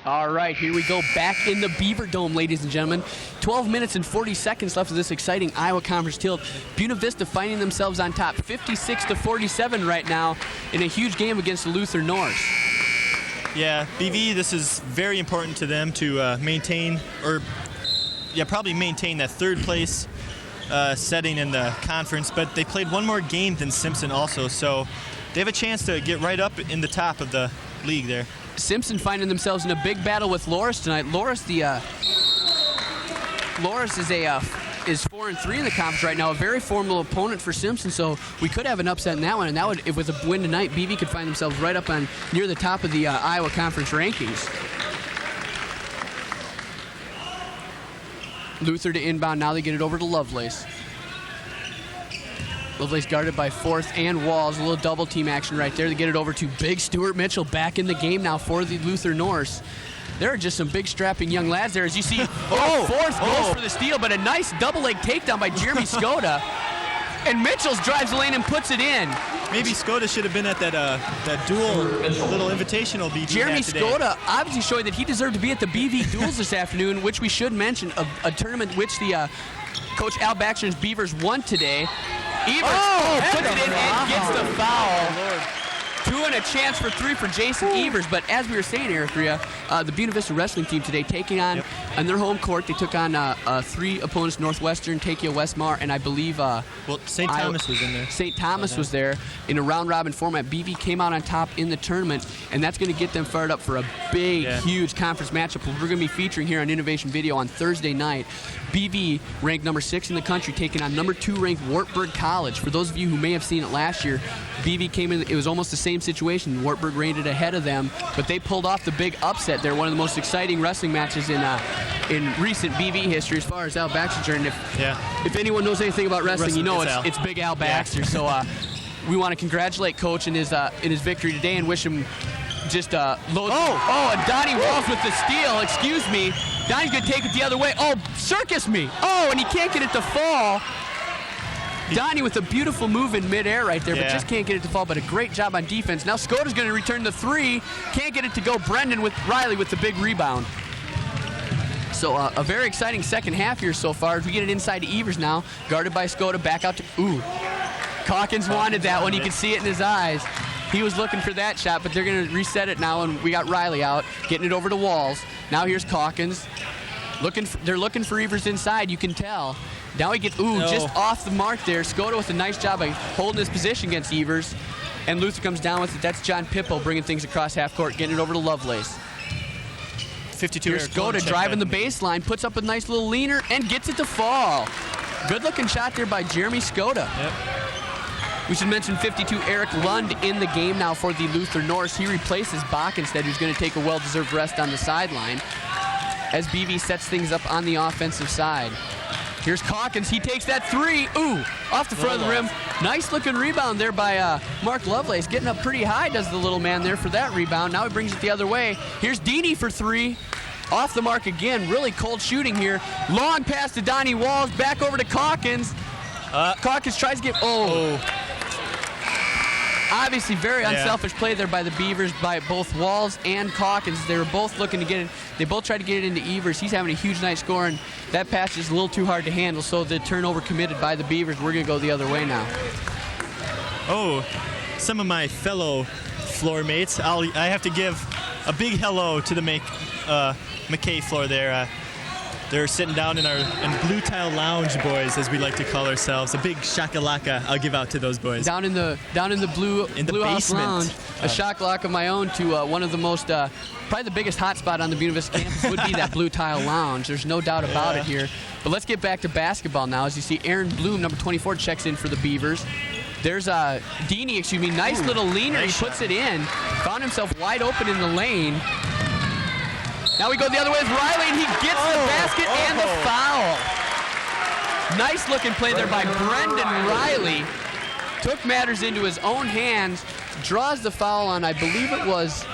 All right, here we go back in the Beaver Dome, ladies and gentlemen. 12 minutes and 40 seconds left of this exciting Iowa Conference tilt. Buena Vista finding themselves on top, 56-47 right now in a huge game against the Luther Norse. Yeah, BV, this is very important to them to maintain, probably maintain that third place setting in the conference, but they played one more game than Simpson also, so they have a chance to get right up in the top of the league there. Simpson finding themselves in a big battle with Loris tonight. Loris is 4-3 in the conference right now, a very formidable opponent for Simpson, so we could have an upset in that one, and that would, if with a win tonight, BV could find themselves right up on near the top of the Iowa Conference rankings. Luther to inbound, now they get it over to Lovelace. Lovelace guarded by Forth and Walls. A little double team action right there. They get it over to Big Stuart Mitchell back in the game now for the Luther Norse. There are just some big strapping young lads there as you see. Forth goes for the steal, but a nice double leg takedown by Jeremy Skoda. And Mitchell's drives the lane and puts it in. Maybe Skoda should have been at that dual little invitational BV. Jeremy Skoda obviously showing that he deserved to be at the BV duels this afternoon, which we should mention, a tournament which the Coach Al Baxter's Beavers won today. Evers puts it in and gets the foul. 2 and a chance for 3 for Jason Evers. But as we were saying, Eric Ria, the Buena Vista wrestling team today taking on their home court. They took on 3 opponents: Northwestern, Takia Westmar, and I believe St. Thomas was in there. St. Thomas was there in a round-robin format. BV came out on top in the tournament, and that's going to get them fired up for a big, huge conference matchup. We're going to be featuring here on Innovation Video on Thursday night. BV ranked number 6 in the country, taking on number 2 ranked Wartburg College. For those of you who may have seen it last year, BV came in. It was almost the same same situation. Wartburg rated ahead of them, but they pulled off the big upset. They're one of the most exciting wrestling matches in recent BV history as far as Al Baxter. And if anyone knows anything about wrestling, you know it's Big Al Baxter. Yeah. So we want to congratulate Coach in his victory today and wish him just loads. And Donnie Walls with the steal. Excuse me. Donnie's going to take it the other way. Oh, circus me. Oh, and he can't get it to fall. Donnie with a beautiful move in midair right there, but just can't get it to fall, but a great job on defense. Now Skoda's going to return the 3. Can't get it to go. Brendan with Riley with the big rebound. So a very exciting second half here so far. As we get it inside to Evers now, guarded by Skoda, back out to, Calkins wanted that one. You can see it in his eyes. He was looking for that shot, but they're going to reset it now, and we got Riley out, getting it over to Walls. Now here's Calkins. They're looking for Evers inside, you can tell. Now he gets, just off the mark there. Skoda with a nice job of holding his position against Evers. And Luther comes down with it. That's John Pippo bringing things across half court, getting it over to Lovelace. 52. Here's Skoda driving the baseline, puts up a nice little leaner, and gets it to fall. Good looking shot there by Jeremy Skoda. Yep. We should mention 52, Eric Lund in the game now for the Luther Norse. He replaces Bach instead, who's going to take a well-deserved rest on the sideline as BV sets things up on the offensive side. Here's Calkins. He takes that 3. Off the front of the rim. Nice looking rebound there by Mark Lovelace. Getting up pretty high, does the little man there for that rebound. Now he brings it the other way. Here's Deeney for 3. Off the mark again. Really cold shooting here. Long pass to Donnie Walls. Back over to Calkins. Calkins tries to get... Obviously, very unselfish play there by the Beavers, by both Walls and Calkins. They were both looking to get it. They both tried to get it into Evers. He's having a huge night scoring. That pass is a little too hard to handle, so the turnover committed by the Beavers. We're going to go the other way now. Some of my fellow floor mates. I have to give a big hello to the McKay floor there. They're sitting down in Blue Tile Lounge boys, as we like to call ourselves. A big shakalaka I'll give out to those boys. Down in the Blue House Lounge, a shakalaka of my own to one of the most, probably the biggest hot spot on the Buena Vista campus would be that Blue Tile Lounge. There's no doubt about it here. But let's get back to basketball now. As you see, Aaron Bloom, number 24, checks in for the Beavers. There's Deeney, nice little leaner. Nice he puts it in. Found himself wide open in the lane. Now we go the other way with Riley, and he gets the basket and the foul. Nice looking play there by Brendan Riley. Took matters into his own hands, draws the foul on, I believe it was,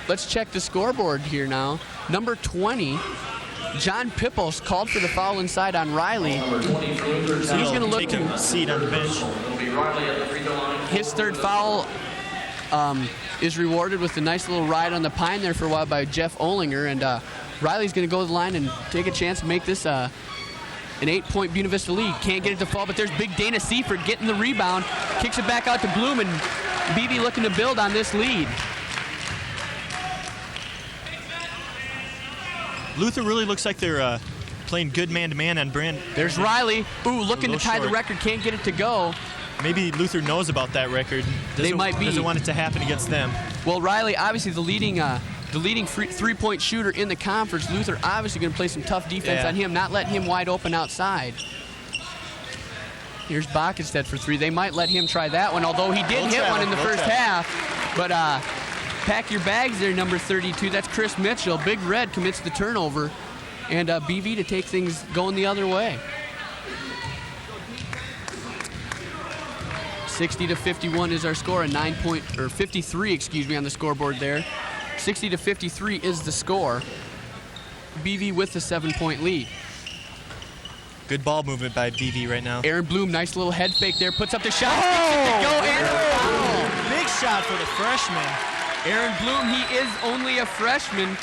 let's check the scoreboard here now, number 20. John Pippos called for the foul inside on Riley. So he's going to look to seat on the bench. His third foul is rewarded with a nice little ride on the pine there for a while by Jeff Olinger, and Riley's going to go to the line and take a chance to make this an 8-point Buena Vista lead. Can't get it to fall, but there's big Dana Seifert getting the rebound, kicks it back out to Bloom, and BV looking to build on this lead. Luther really looks like they're playing good man-to-man on Brand. There's Riley. Leooking to tie the record, can't get it to go. Maybe Luther knows about that record. They might be. Doesn't want it to happen against them. Well, Riley, obviously the leading three-point shooter in the conference. Luther obviously going to play some tough defense on him, not letting him wide open outside. Here's Bach instead for 3. They might let him try that one, although he did hit one in the first half. But pack your bags there, number 32. That's Chris Mitchell. Big Red commits the turnover, and BV to take things going the other way. 60-51 is our score, 53, excuse me, on the scoreboard there. 60-53 is the score. BV with the 7-point lead. Good ball movement by BV right now. Aaron Bloom, nice little head fake there, puts up the shot, sticks it to go, and foul. Big shot for the freshman. Aaron Bloom, he is only a freshman.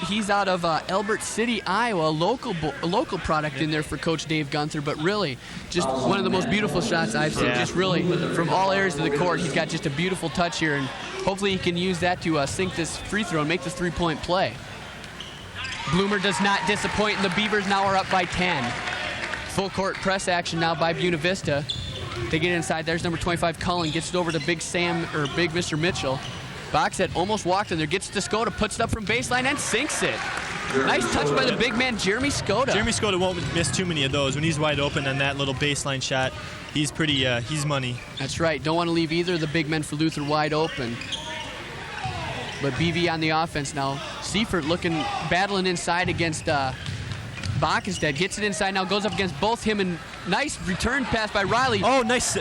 He's out of Elbert City, Iowa, a local product in there for Coach Dave Gunther, but really just one of the most beautiful shots I've seen. Just really from all areas of the court, he's got just a beautiful touch here, and hopefully he can use that to sink this free throw and make this 3-point play. Bloomer does not disappoint, and the Beavers now are up by 10. Full court press action now by Buena Vista. They get inside. There's number 25, Cullen, gets it over to Big Mr. Mitchell. Box that almost walked in there, gets to Skoda, puts it up from baseline and sinks it. Nice touch by the big man, Jeremy Skoda. Jeremy Skoda won't miss too many of those. When he's wide open on that little baseline shot, he's pretty, he's money. That's right. Don't want to leave either of the big men for Luther wide open. But BV on the offense now. Seifert battling inside against Backenstedt. Gets it inside now, goes up against both him and nice return pass by Riley. Oh, nice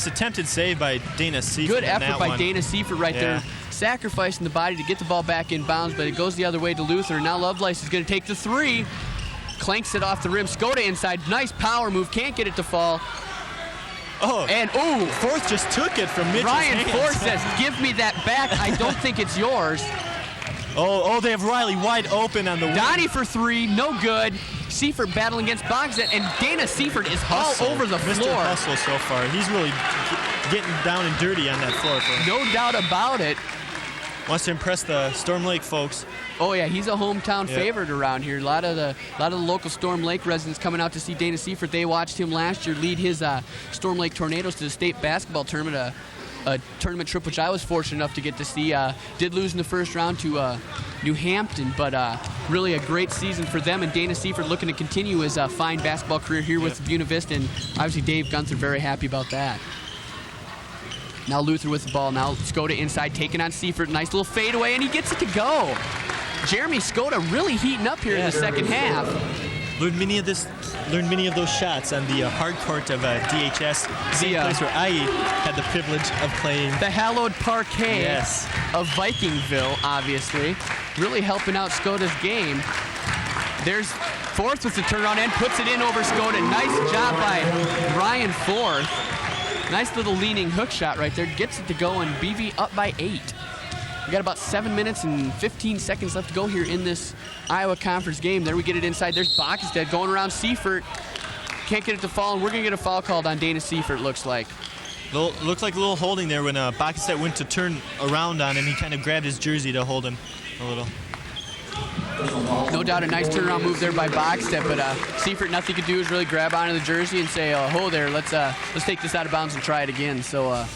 attempted save by Dana Seifert. Good effort by Dana Seifert right there. Sacrificing the body to get the ball back in bounds, but it goes the other way to Luther. Now Lovelace is going to take the three. Clanks it off the rim. Skoda inside. Nice power move. Can't get it to fall. Oh. And, Forth just took it from Mitchell's Ryan hands. Forth says, give me that back. I don't think it's yours. Oh, they have Riley wide open on the wing. Donnie for three. No good. Seifert battling against Bogzett, and Dana Seifert is all over the floor. Mr. Hustle so far. He's really getting down and dirty on that floor. No doubt about it. Wants to impress the Storm Lake folks. Oh yeah, he's a hometown favorite around here. A lot of the local Storm Lake residents coming out to see Dana Seifert. They watched him last year lead his Storm Lake Tornadoes to the state basketball tournament, a tournament trip which I was fortunate enough to get to see. Did lose in the first round to New Hampton, but really a great season for them. And Dana Seifert looking to continue his fine basketball career here with Buena Vista, and obviously Dave Gunther very happy about that. Now Luther with the ball. Now Skoda inside, taking on Seifert. Nice little fadeaway, and he gets it to go. Jeremy Skoda really heating up here in the second half. Learned many of those shots on the hard court of DHS, same place where I had the privilege of playing. The hallowed parquet of Vikingville, obviously. Really helping out Skoda's game. There's Forth with the turnaround and puts it in over Skoda. Nice job by Ryan Forth. Nice little leaning hook shot right there. Gets it to go, and BV up by 8. We got about 7 minutes and 15 seconds left to go here in this Iowa Conference game. There we get it inside. There's Backenstedt going around Seifert. Can't get it to fall, and we're going to get a foul called on Dana Seifert, looks like. Looked like a little holding there when Backenstedt went to turn around on him. He kind of grabbed his jersey to hold him a little. No doubt a nice turnaround move there by Backenstedt, but Seifert, nothing he could do is really grab onto the jersey and say, "Oh, there, let's take this out of bounds and try it again." So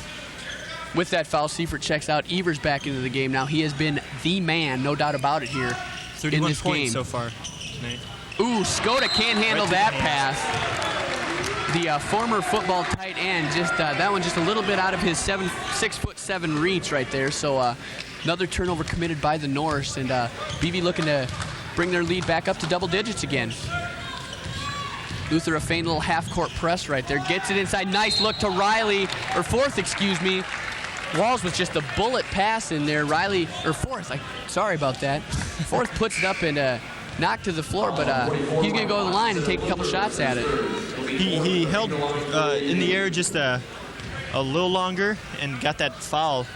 with that foul, Seifert checks out. Evers back into the game now. He has been the man, no doubt about it here 31 in this points game. so far tonight. Ooh, Skoda can't handle that pass. The former football tight end, just that one just a little bit out of his 6'7" reach right there. So another turnover committed by the Norse, and BV looking to bring their lead back up to double digits again. Luther, a faint little half-court press right there. Gets it inside. Nice look to Riley, or Forth, excuse me. Walls with just a bullet pass in there. Forth, sorry about that. Forth puts it up and knocked to the floor, but he's going to go to the line and take a couple shots at it. He held in the air just a little longer and got that foul.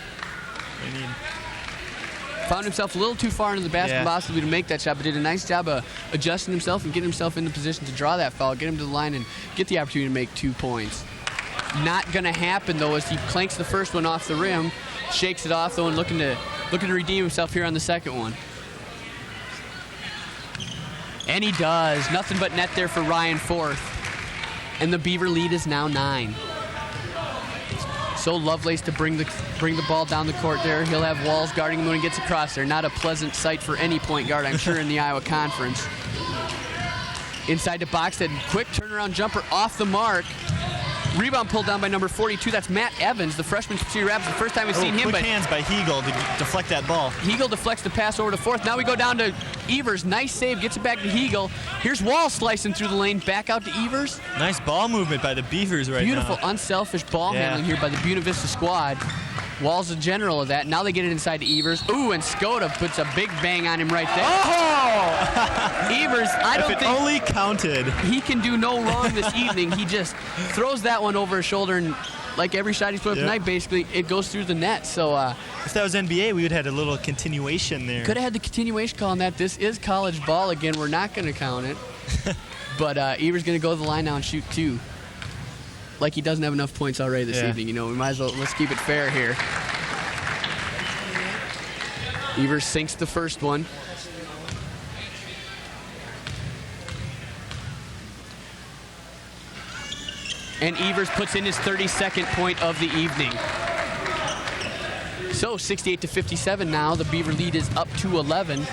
Found himself a little too far into the basket possibly to make that shot, but did a nice job of adjusting himself and getting himself into position to draw that foul, get him to the line, and get the opportunity to make 2 points. Not going to happen, though, as he clanks the first one off the rim, shakes it off, though, and looking to redeem himself here on the second one. And he does. Nothing but net there for Ryan Forth. And the Beaver lead is now 9. So Lovelace to bring the ball down the court there. He'll have Walls guarding him when he gets across there. Not a pleasant sight for any point guard, I'm sure, in the Iowa Conference. Inside the box, that quick turnaround jumper off the mark. Rebound pulled down by number 42. That's Matt Evans, the freshman from Cedar Rapids. The first time we've seen him. Quick hands by Hegel to deflect that ball. Hegel deflects the pass over to Forth. Now we go down to Evers. Nice save. Gets it back to Hegel. Here's Wall slicing through the lane. Back out to Evers. Nice ball movement by the Beavers right Beautiful, now. unselfish ball handling here by the Buena Vista squad. Wall's the general of that. Now they get it inside to Evers. Ooh, and Skoda puts a big bang on him right there. Oh! Evers, I don't think only counted. He can do no wrong this evening. He just throws that one over his shoulder, and like every shot he's put up tonight, basically, it goes through the net. So if that was NBA, we would have had a little continuation there. Could have had the continuation call on that. This is college ball again. We're not going to count it. But Evers going to go to the line now and shoot 2. Like he doesn't have enough points already this evening. You know, we might as well, let's keep it fair here. Evers sinks the first one. And Evers puts in his 32nd point of the evening. So 68-57 now. The Beaver lead is up to 11.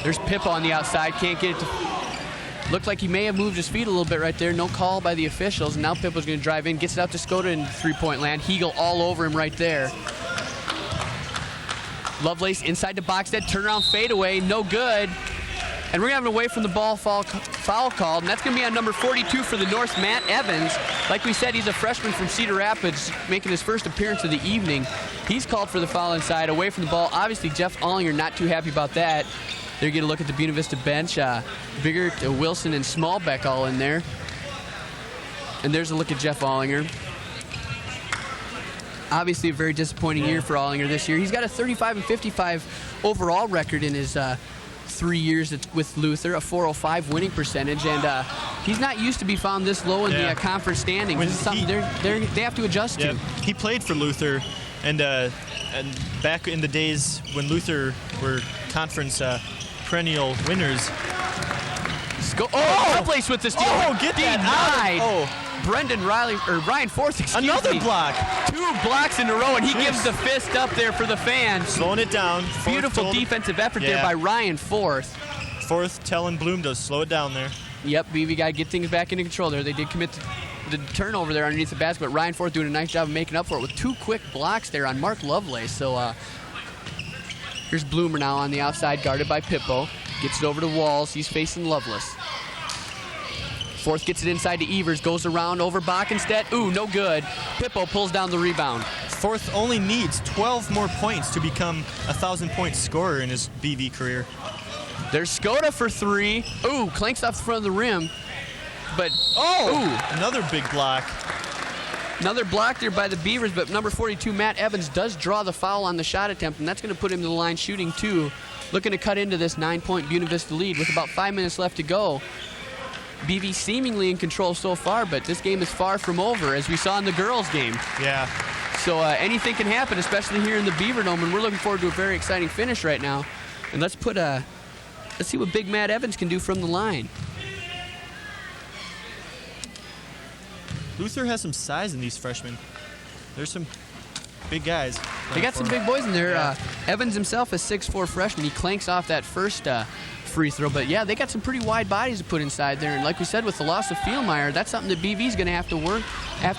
There's Pippo on the outside, can't get it to... Looked like he may have moved his feet a little bit right there. No call by the officials. And now Pippo's going to drive in, gets it out to Skoda in three-point land. Hegel all over him right there. Lovelace inside the box, that turnaround fadeaway, no good. And we're going to have an away from the ball foul called, and that's going to be on number 42 for the North, Matt Evans. Like we said, he's a freshman from Cedar Rapids, making his first appearance of the evening. He's called for the foul inside, away from the ball. Obviously, Jeff Ollinger not too happy about that. There you get a look at the Buena Vista bench. Biggert, Wilson, and Smallbeck all in there. And there's a look at Jeff Ollinger. Obviously, a very disappointing year for Ollinger this year. He's got a 35-55 overall record in his 3 years with Luther, a 405 winning percentage, and he's not used to be found this low in the conference standings. This is something they have to adjust to. He played for Luther, and back in the days when Luther were conference perennial winners. Lovelace with the steal. Oh, get that out. Brendan Riley, or Ryan Forth, excuse me. Another block. 2 blocks in a row, and he gives the fist up there for the fans. Slowing it down. Beautiful defensive effort there by Ryan Forth. Forth telling Bloom to slow it down there. Yep, BV got to get things back into control there. They did commit the turnover there underneath the basket, but Ryan Forth doing a nice job of making up for it with 2 quick blocks there on Mark Lovelace. So here's Bloomer now on the outside, guarded by Pippo. Gets it over to Walls. He's facing Lovelace. Forth gets it inside to Evers, goes around over Bockenstedt. Ooh, no good. Pippo pulls down the rebound. Forth only needs 12 more points to become a 1,000-point scorer in his BV career. There's Skoda for 3. Ooh, clanks off the front of the rim. But, another big block. Another block there by the Beavers, but number 42, Matt Evans, does draw the foul on the shot attempt, and that's going to put him to the line shooting 2. Looking to cut into this 9-point Buena Vista lead with about 5 minutes left to go. BV seemingly in control so far, but this game is far from over, as we saw in the girls' game. Yeah. So anything can happen, especially here in the Beaver Dome, and we're looking forward to a very exciting finish right now. And let's see what big Matt Evans can do from the line. Luther has some size in these freshmen. There's some big guys. They got some big boys in there. Yeah. Evans himself is 6'4" freshman. He clanks off that first free throw. But, yeah, they got some pretty wide bodies to put inside there. And like we said, with the loss of Fielmeyer, that's something that BV's going to have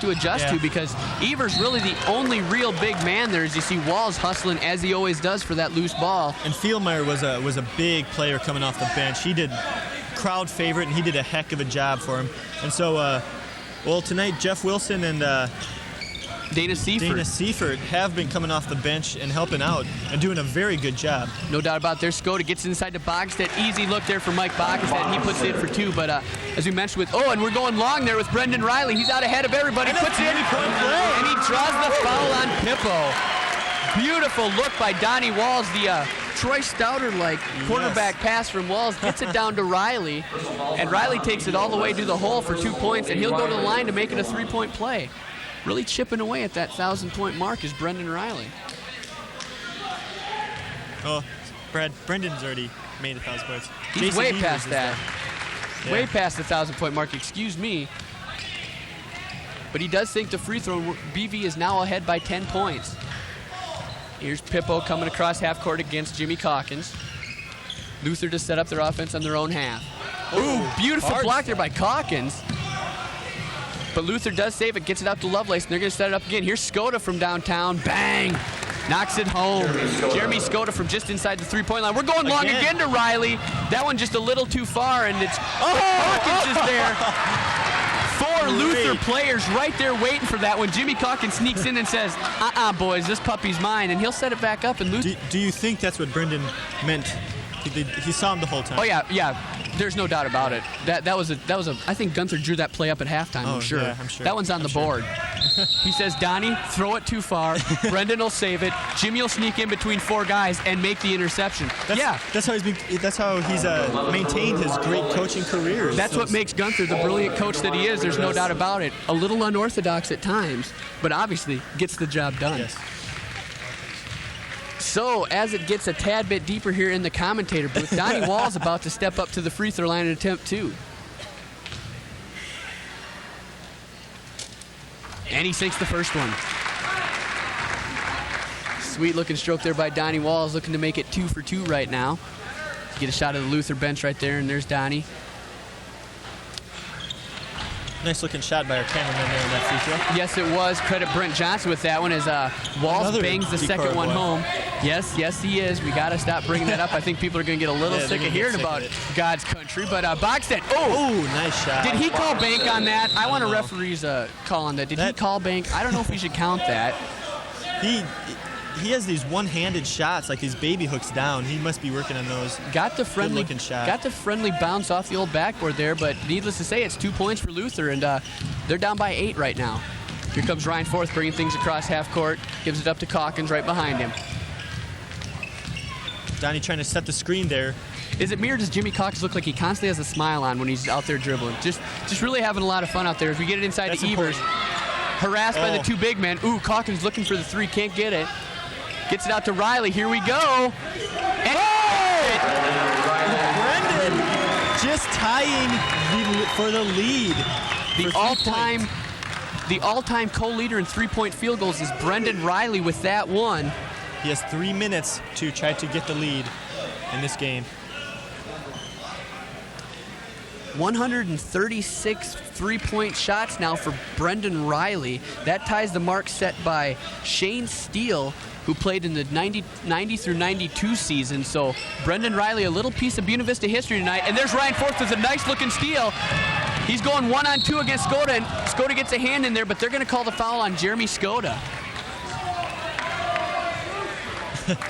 to adjust to, because Evers really the only real big man there. As you see Walls hustling, as he always does, for that loose ball. And Fielmeyer was a big player coming off the bench. He did crowd favorite, and he did a heck of a job for him. And so, well, tonight Jeff Wilson and Dana Seifert have been coming off the bench and helping out and doing a very good job. No doubt about it. There's Skoda, gets inside to Bogstead. Easy look there for Mike Bogstead. He puts it in for 2, but as we mentioned and we're going long there with Brendan Riley. He's out ahead of everybody. Puts it in, and he draws the foul on Pippo. Beautiful look by Donnie Walls. The Troy Stouter-like quarterback pass from Walls gets it down to Riley, and Riley takes it all the way to the hole for 2 points, and he'll go to the line to make it a 3-point play. Really chipping away at that 1,000-point mark is Brendan Riley. Oh, Brendan's already made 1,000 points. He's Jason way Evers past that. Yeah. Way past the 1,000-point mark, excuse me. But he does think the free throw, BV is now ahead by 10 points. Here's Pippo coming across half court against Jimmy Calkins. Luther to set up their offense on their own half. Ooh, beautiful block there by Calkins. But Luther does save it, gets it out to Lovelace, and they're going to set it up again. Here's Skoda from downtown. Bang! Knocks it home. Jeremy Skoda from just inside the three-point line. We're going long again to Riley. That one just a little too far, and it's Calkins is there. 4 Luther players right there waiting for that when Jimmy Calkins sneaks in and says, boys, this puppy's mine, and he'll set it back up. And Luther. Do you think that's what Brendan meant? He saw him the whole time. Oh yeah. There's no doubt about it. That was a. I think Gunther drew that play up at halftime. I'm sure. Yeah, I'm sure. That one's on the board. He says, Donnie, throw it too far. Brendan will save it. Jimmy will sneak in between 4 guys and make the interception. That's how he's maintained his great coaching career. That's what makes Gunther the brilliant coach that he is. There's no doubt about it. A little unorthodox at times, but obviously gets the job done. Yes. So, as it gets a tad bit deeper here in the commentator booth, Donnie Wall's about to step up to the free throw line and attempt 2. And he sinks the first one. Sweet looking stroke there by Donnie Walls, looking to make it 2 for 2 right now. Get a shot of the Luther bench right there, and there's Donnie. Nice looking shot by our cameraman there in that free throw. Yes, it was. Credit Brent Johnson with that one as Walls Another bangs the second one home. Yes, he is. We got to stop bringing that up. I think people are going to get a little sick of hearing about God's country. But Bogstead, nice shot. Did he call bank on that? I want a referee's call on that. Did he call bank? I don't know if we should count that. He has these one-handed shots, like these baby hooks down. He must be working on those. Got the friendly good-looking shot. Got the friendly bounce off the old backboard there, but needless to say, it's 2 points for Luther, and they're down by 8 right now. Here comes Ryan Forth bringing things across half court, gives it up to Calkins right behind him. Donnie trying to set the screen there. Is it me or does Jimmy Calkins look like he constantly has a smile on when he's out there dribbling? Just really having a lot of fun out there. As we get it inside to Evers, harassed by the two big men. Calkins looking for the three, can't get it. Gets it out to Riley. Here we go. And Brendan just tying for the lead. The all-time co-leader in three-point field goals is Brendan Riley with that one. He has 3 minutes to try to get the lead in this game. 136 three-point shots now for Brendan Riley. That ties the mark set by Shane Steele, who played in the 90 through 92 season. So Brendan Riley, a little piece of Buena Vista history tonight. And there's Ryan Forth with a nice-looking steal. He's going 1-on-2 against Skoda, and Skoda gets a hand in there, but they're going to call the foul on Jeremy Skoda.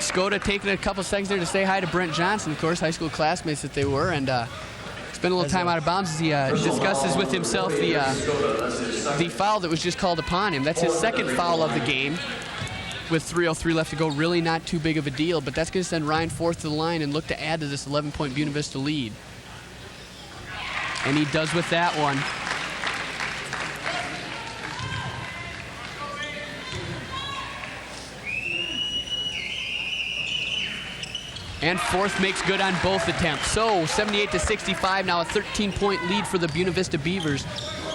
Skoda taking a couple seconds there to say hi to Brent Johnson, of course, high school classmates that they were, and spent a little time out of bounds as he discusses with himself the foul that was just called upon him. That's his second foul of the game. With 3:03 left to go, really not too big of a deal, but that's going to send Ryan Forth to the line and look to add to this 11-point Buena Vista lead. And he does with that one. And Forth makes good on both attempts. So 78-65, now a 13-point lead for the Buena Vista Beavers.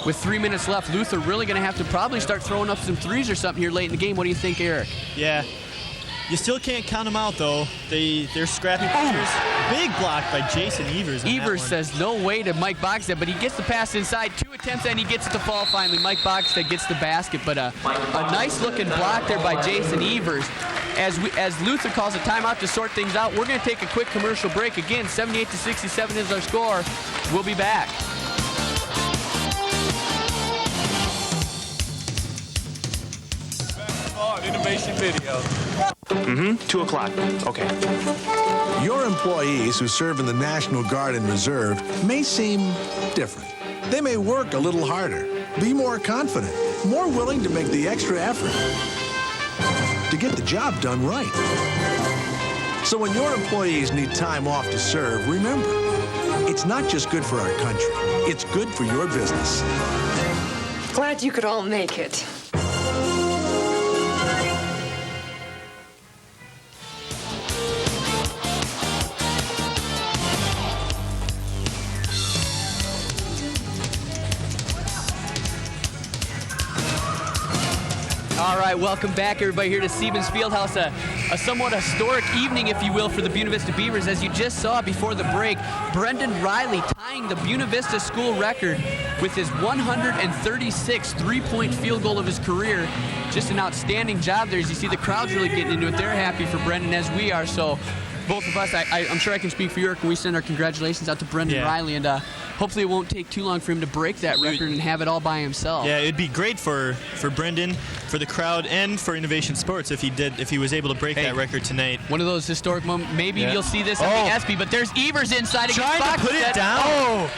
With 3 minutes left, Luther really going to have to probably start throwing up some threes or something here late in the game. What do you think, Eric? Yeah. You still can't count them out, though. They're scrappy pitchers. Big block by Jason Evers. Evers says no way to Mike Bogstad, but he gets the pass inside. 2 attempts, and he gets it to fall finally. Mike Bogstad gets the basket, but a nice-looking block there by Jason Evers. As Luther calls a timeout to sort things out, we're going to take a quick commercial break. Again, 78-67 is our score. We'll be back. Innovation video. 2 o'clock. Okay. Your employees who serve in the National Guard and Reserve may seem different. They may work a little harder, be more confident, more willing to make the extra effort to get the job done right. So when your employees need time off to serve, remember, it's not just good for our country, it's good for your business. Glad you could all make it. All right, welcome back, everybody, here to Siemens Fieldhouse. A somewhat historic evening, if you will, for the Buena Vista Beavers. As you just saw before the break, Brendan Riley tying the Buena Vista school record with his 136th three-point field goal of his career. Just an outstanding job there. As you see, the crowd's really getting into it. They're happy for Brendan, as we are. So both of us, I'm sure I can speak for Eric, and we send our congratulations out to Brendan Riley, and hopefully it won't take too long for him to break that record and have it all by himself. Yeah, it'd be great for Brendan, for the crowd, and for Innovation Sports if he was able to break that record tonight. One of those historic moments. Maybe you'll see this at the ESPY, but there's Evers inside against Bogstad. Trying to put it down.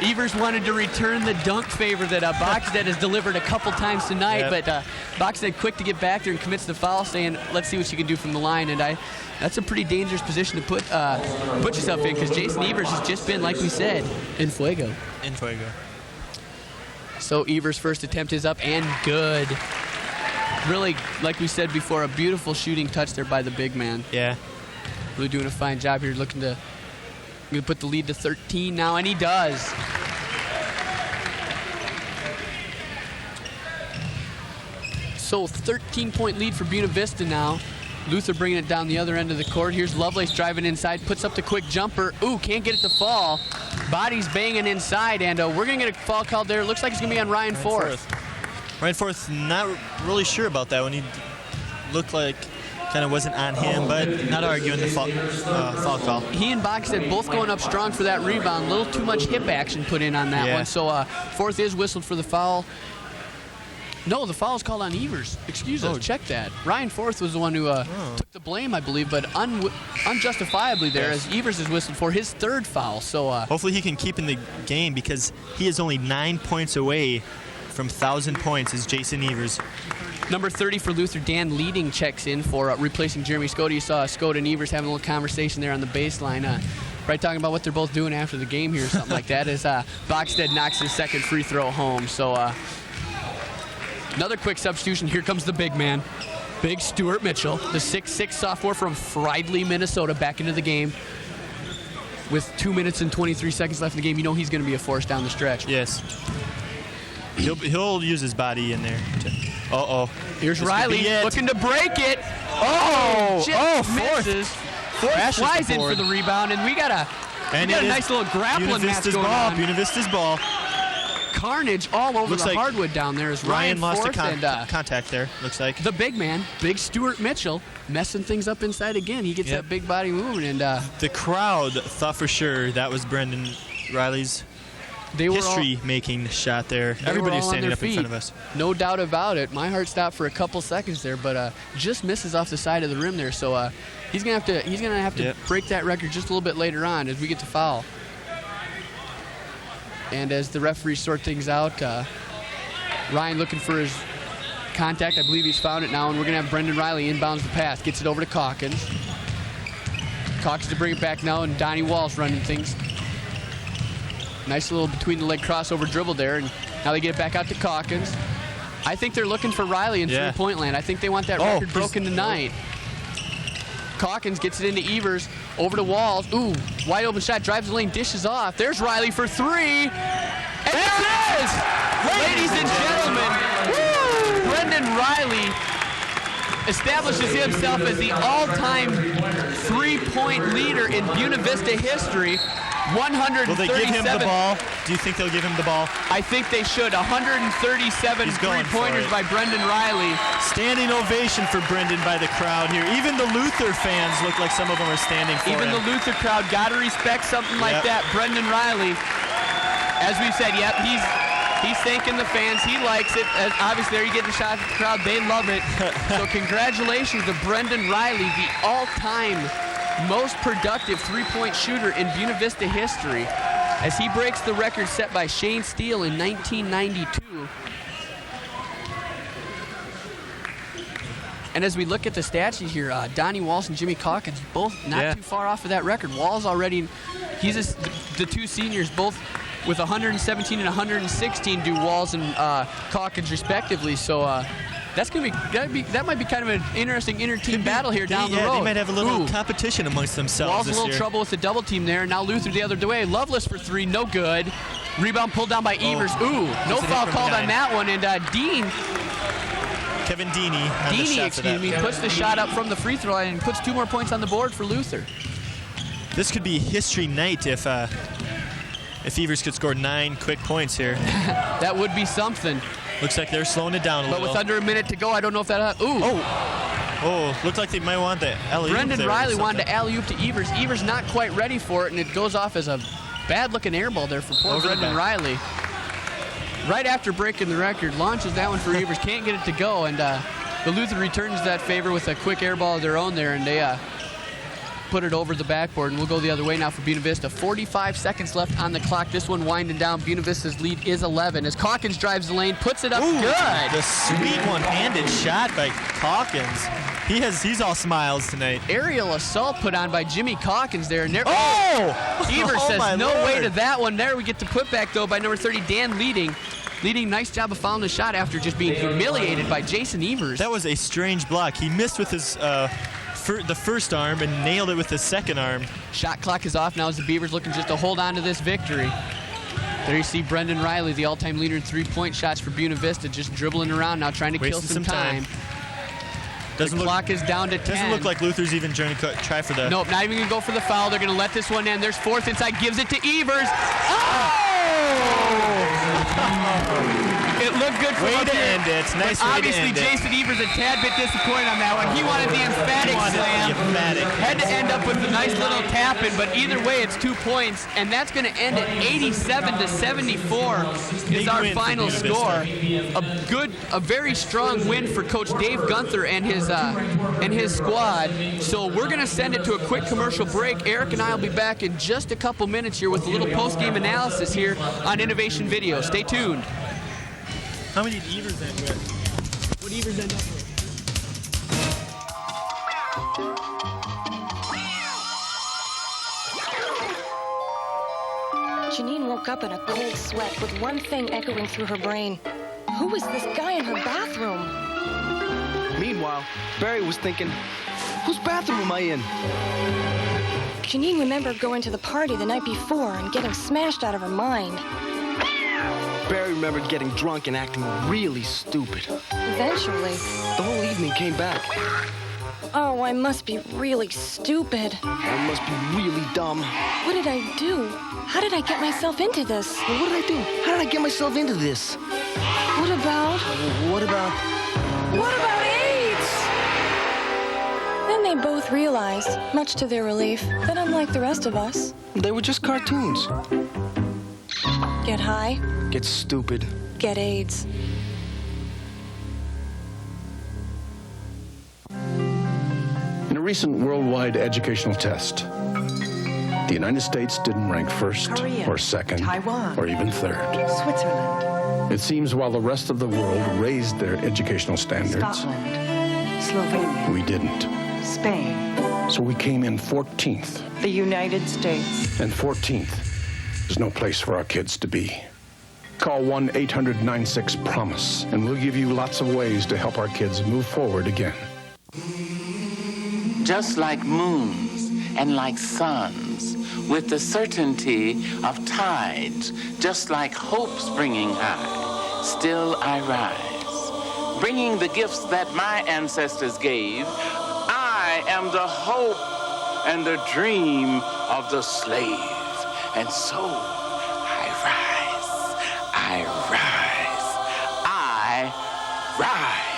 Evers wanted to return the dunk favor that Bogstad has delivered a couple times tonight, but Bogstad quick to get back there and commits the foul, saying, let's see what you can do from the line. And that's a pretty dangerous position to put yourself in, because Jason Evers has just been, like we said, in fuego. In fuego. So Evers' first attempt is up and good. Really, like we said before, a beautiful shooting touch there by the big man. Yeah. Really doing a fine job here, looking to put the lead to 13 now, and he does. So 13-point lead for Buena Vista now. Luther bringing it down the other end of the court. Here's Lovelace driving inside, puts up the quick jumper. Ooh, can't get it to fall. Body's banging inside, and we're going to get a foul called there. Looks like it's going to be on Ryan Forth. Ryan Forth, not really sure about that one. He looked like kind of wasn't on him, but not arguing the foul call. He and Bogstad both going up strong for that rebound. A little too much hip action put in on that one. So Forth is whistled for the foul. No, the foul is called on Evers. Excuse us, check that. Ryan Forth was the one who took the blame, I believe, but unjustifiably there, as Evers is whistled for his third foul. So hopefully he can keep in the game, because he is only 9 points away from 1,000 points is Jason Evers. Number 30 for Luther, Dan Leading, checks in for replacing Jeremy Skoda. You saw Skoda and Evers having a little conversation there on the baseline. Right, talking about what they're both doing after the game here or something like that, as Bogstad knocks his second free throw home. So another quick substitution. Here comes the big man, Big Stuart Mitchell, the 6'6" sophomore from Fridley, Minnesota, back into the game. With 2 minutes and 23 seconds left in the game, you know he's going to be a force down the stretch. Yes. He'll use his body in there. Here's Riley looking to break it. Misses. Forth flies in for the rebound, and we got a nice little grappling match going on. Buena Vista's ball. Carnage all over the hardwood down there as Ryan lost Forth contact there, looks like. The big man, Big Stuart Mitchell, messing things up inside again. He gets that big body moving. And the crowd thought for sure that was Brendan Riley's history-making shot there. Everybody was standing up in front of us. No doubt about it. My heart stopped for a couple seconds there, but just misses off the side of the rim there. So he's gonna have to break that record just a little bit later on as we get to foul. And as the referees sort things out, Ryan looking for his contact. I believe he's found it now, and we're going to have Brendan Riley inbounds the pass. Gets it over to Calkins. Calkins to bring it back now, and Donnie Walsh running things. Nice little between-the-leg crossover dribble there, and now they get it back out to Calkins. I think they're looking for Riley in three-point land. I think they want that record broken tonight. Calkins gets it into Evers, over to Walls. Ooh, wide open shot, drives the lane, dishes off. There's Riley for three. And there it is! Ladies and gentlemen, Brendan Riley establishes himself as the all-time three-point leader in Buena Vista history. 137. Will they give him the ball? Do you think they'll give him the ball? I think they should. 137 three-pointers by Brendan Riley. Standing ovation for Brendan by the crowd here. Even the Luther fans look like some of them are standing for him. Even the Luther crowd got to respect something like that. Brendan Riley, as we've said, he's thanking the fans. He likes it. Obviously, there you get the shot at the crowd. They love it. So congratulations to Brendan Riley, the all-time most productive three-point shooter in Buena Vista history, as he breaks the record set by Shane Steele in 1992. And as we look at the stats here, Donnie Walsh and Jimmy Calkins both not too far off of that record. Walls already, the two seniors both with 117 and 116 do Walls and Calkins respectively. So that might be kind of an interesting inter-team battle here down the road. They might have a little competition amongst themselves. Walls this a little year. trouble with the double team there. Now Luther the other way. Loveless for three, no good. Rebound pulled down by Evers. Ooh, no foul called on that one. And Kevin Deaney puts the shot up from the free throw line and puts 2 more points on the board for Luther. This could be history night if Evers could score 9 quick points here. That would be something. Looks like they're slowing it down a little. But with under a minute to go, I don't know if that... looked like they might want the alley-oop. Brendan Riley wanted to alley-oop to Evers. Evers not quite ready for it, and it goes off as a bad-looking air ball there for poor Brendan Riley. Right after breaking the record, launches that one for Evers, can't get it to go, and the Luther returns that favor with a quick air ball of their own there, and they put it over the backboard, and we'll go the other way now for Buena Vista. 45 seconds left on the clock. This one winding down. Buena Vista's lead is 11 as Calkins drives the lane, puts it up good. The sweet one-handed shot by Calkins. He's all smiles tonight. Aerial assault put on by Jimmy Calkins there. And Evers says no way to that one. There we get the putback, though, by number 30, Dan Leading. Nice job of fouling the shot after just being humiliated by Jason Evers. That was a strange block. He missed with his the first arm and nailed it with his second arm. Shot clock is off now as the Beavers looking just to hold on to this victory. There you see Brendan Riley, the all-time leader in three-point shots for Buena Vista, just dribbling around now, trying to kill some time. Clock is down to 10. Doesn't look like Luther's even trying to try for the... Nope, not even going to go for the foul. They're going to let this one in. There's fourth inside, gives it to Evers. Oh! It looked good for way to end it. Nice way obviously, to end Jason Evers a tad bit disappointed on that one. He wanted the emphatic slam. Had to end up with a nice little tap-in, but either way, it's 2 points, and that's going to end at 87-74 is our final score. A very strong win for Coach Dave Gunther and his squad. So we're going to send it to a quick commercial break. Eric and I will be back in just a couple minutes here with a little post-game analysis here on Innovation Video. Stay tuned. How many did Evers end with? What Evers end up with? Janine woke up in a cold sweat with one thing echoing through her brain. Who was this guy in her bathroom? Meanwhile, Barry was thinking, whose bathroom am I in? Janine remembered going to the party the night before and getting smashed out of her mind. Barry remembered getting drunk and acting really stupid. Eventually. The whole evening came back. Oh, I must be really stupid. I must be really dumb. What did I do? How did I get myself into this? Well, what did I do? How did I get myself into this? What about... What about AIDS? Then they both realized, much to their relief, that unlike the rest of us... They were just cartoons. Get high. Get stupid. Get AIDS. In a recent worldwide educational test, the United States didn't rank first or second Taiwan, or even third. Switzerland. It seems while the rest of the world raised their educational standards, Scotland, Slovenia, we didn't. Spain. So we came in 14th. The United States. And 14th. There's no place for our kids to be. Call 1-800-96-PROMISE, and we'll give you lots of ways to help our kids move forward again. Just like moons and like suns, with the certainty of tides, just like hope springing high, still I rise. Bringing the gifts that my ancestors gave, I am the hope and the dream of the slave. And so I rise, I rise, I rise.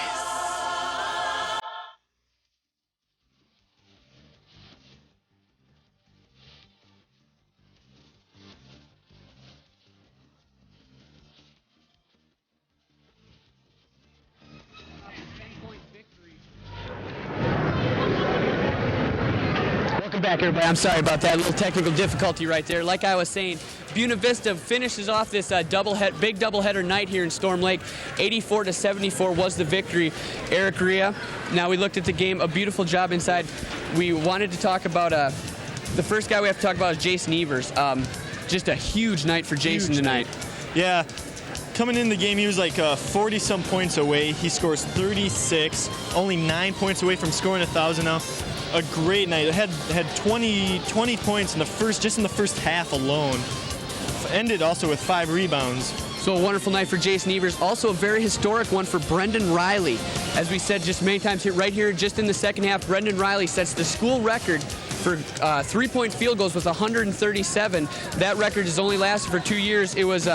Back, everybody. I'm sorry about that. A little technical difficulty right there. Like I was saying, Buena Vista finishes off this big doubleheader night here in Storm Lake. 84-74 was the victory. Eric Ria. Now we looked at the game. A beautiful job inside. We wanted to talk about the first guy we have to talk about is Jason Evers. Just a huge night for Jason tonight. Yeah. Coming in the game, he was like 40-some points away. He scores 36, only 9 points away from scoring 1,000 now. A great night. It had 20 points in the first half alone. Ended also with 5 rebounds. So a wonderful night for Jason Evers. Also a very historic one for Brendan Riley. As we said just many times here, right here, just in the second half, Brendan Riley sets the school record for three-point field goals with 137. That record has only lasted for 2 years. It was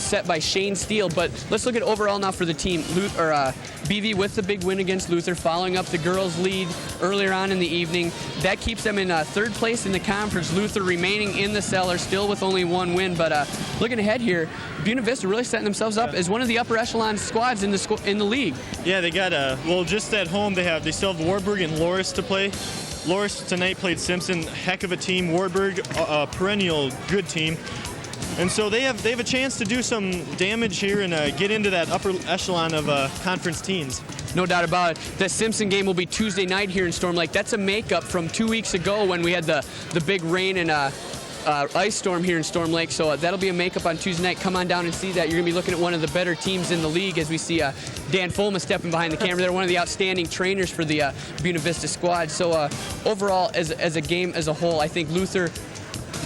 set by Shane Steele. But let's look at overall now for the team. BV with the big win against Luther, following up the girls' lead earlier on in the evening. That keeps them in third place in the conference. Luther remaining in the cellar, still with only 1 win. But looking ahead here, Buena Vista really setting themselves up as one of the upper echelon squads in the league. Yeah, they got just at home they still have Wartburg and Loris to play. Loris tonight played Simpson, heck of a team. Wartburg, a perennial good team. And so they have a chance to do some damage here and get into that upper echelon of conference teams. No doubt about it. The Simpson game will be Tuesday night here in Storm Lake. That's a makeup from 2 weeks ago when we had the big rain and ice storm here in Storm Lake. So that'll be a makeup on Tuesday night. Come on down and see that. You're going to be looking at one of the better teams in the league as we see Dan Fulma stepping behind the camera. They're one of the outstanding trainers for the Buena Vista squad. So overall, as a game as a whole, I think Luther,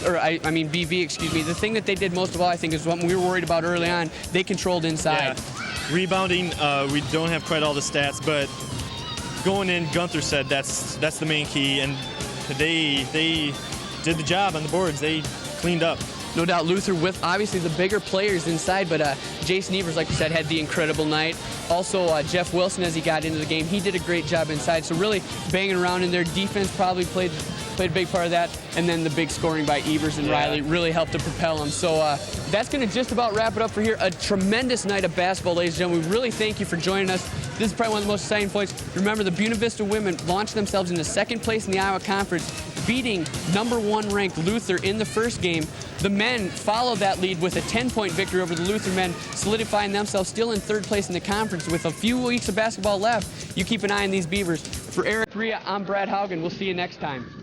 BV, excuse me, the thing that they did most of all, I think, is what we were worried about early on. They controlled inside. Yeah. Rebounding, we don't have quite all the stats, but going in, Gunther said that's the main key, and they did the job on the boards. They cleaned up. No doubt Luther with obviously the bigger players inside, but Jason Evers, like you said, had the incredible night. Also, Jeff Wilson, as he got into the game, he did a great job inside. So really banging around in there. Defense probably played a big part of that. And then the big scoring by Evers and Riley really helped to propel them. So that's going to just about wrap it up for here. A tremendous night of basketball, ladies and gentlemen. We really thank you for joining us. This is probably one of the most exciting points. Remember, the Buena Vista women launched themselves into second place in the Iowa Conference, beating #1 ranked Luther in the first game. The men followed that lead with a 10-point victory over the Luther men, solidifying themselves still in third place in the conference with a few weeks of basketball left. You keep an eye on these Beavers. For Eric Ria, I'm Brad Haugen. We'll see you next time.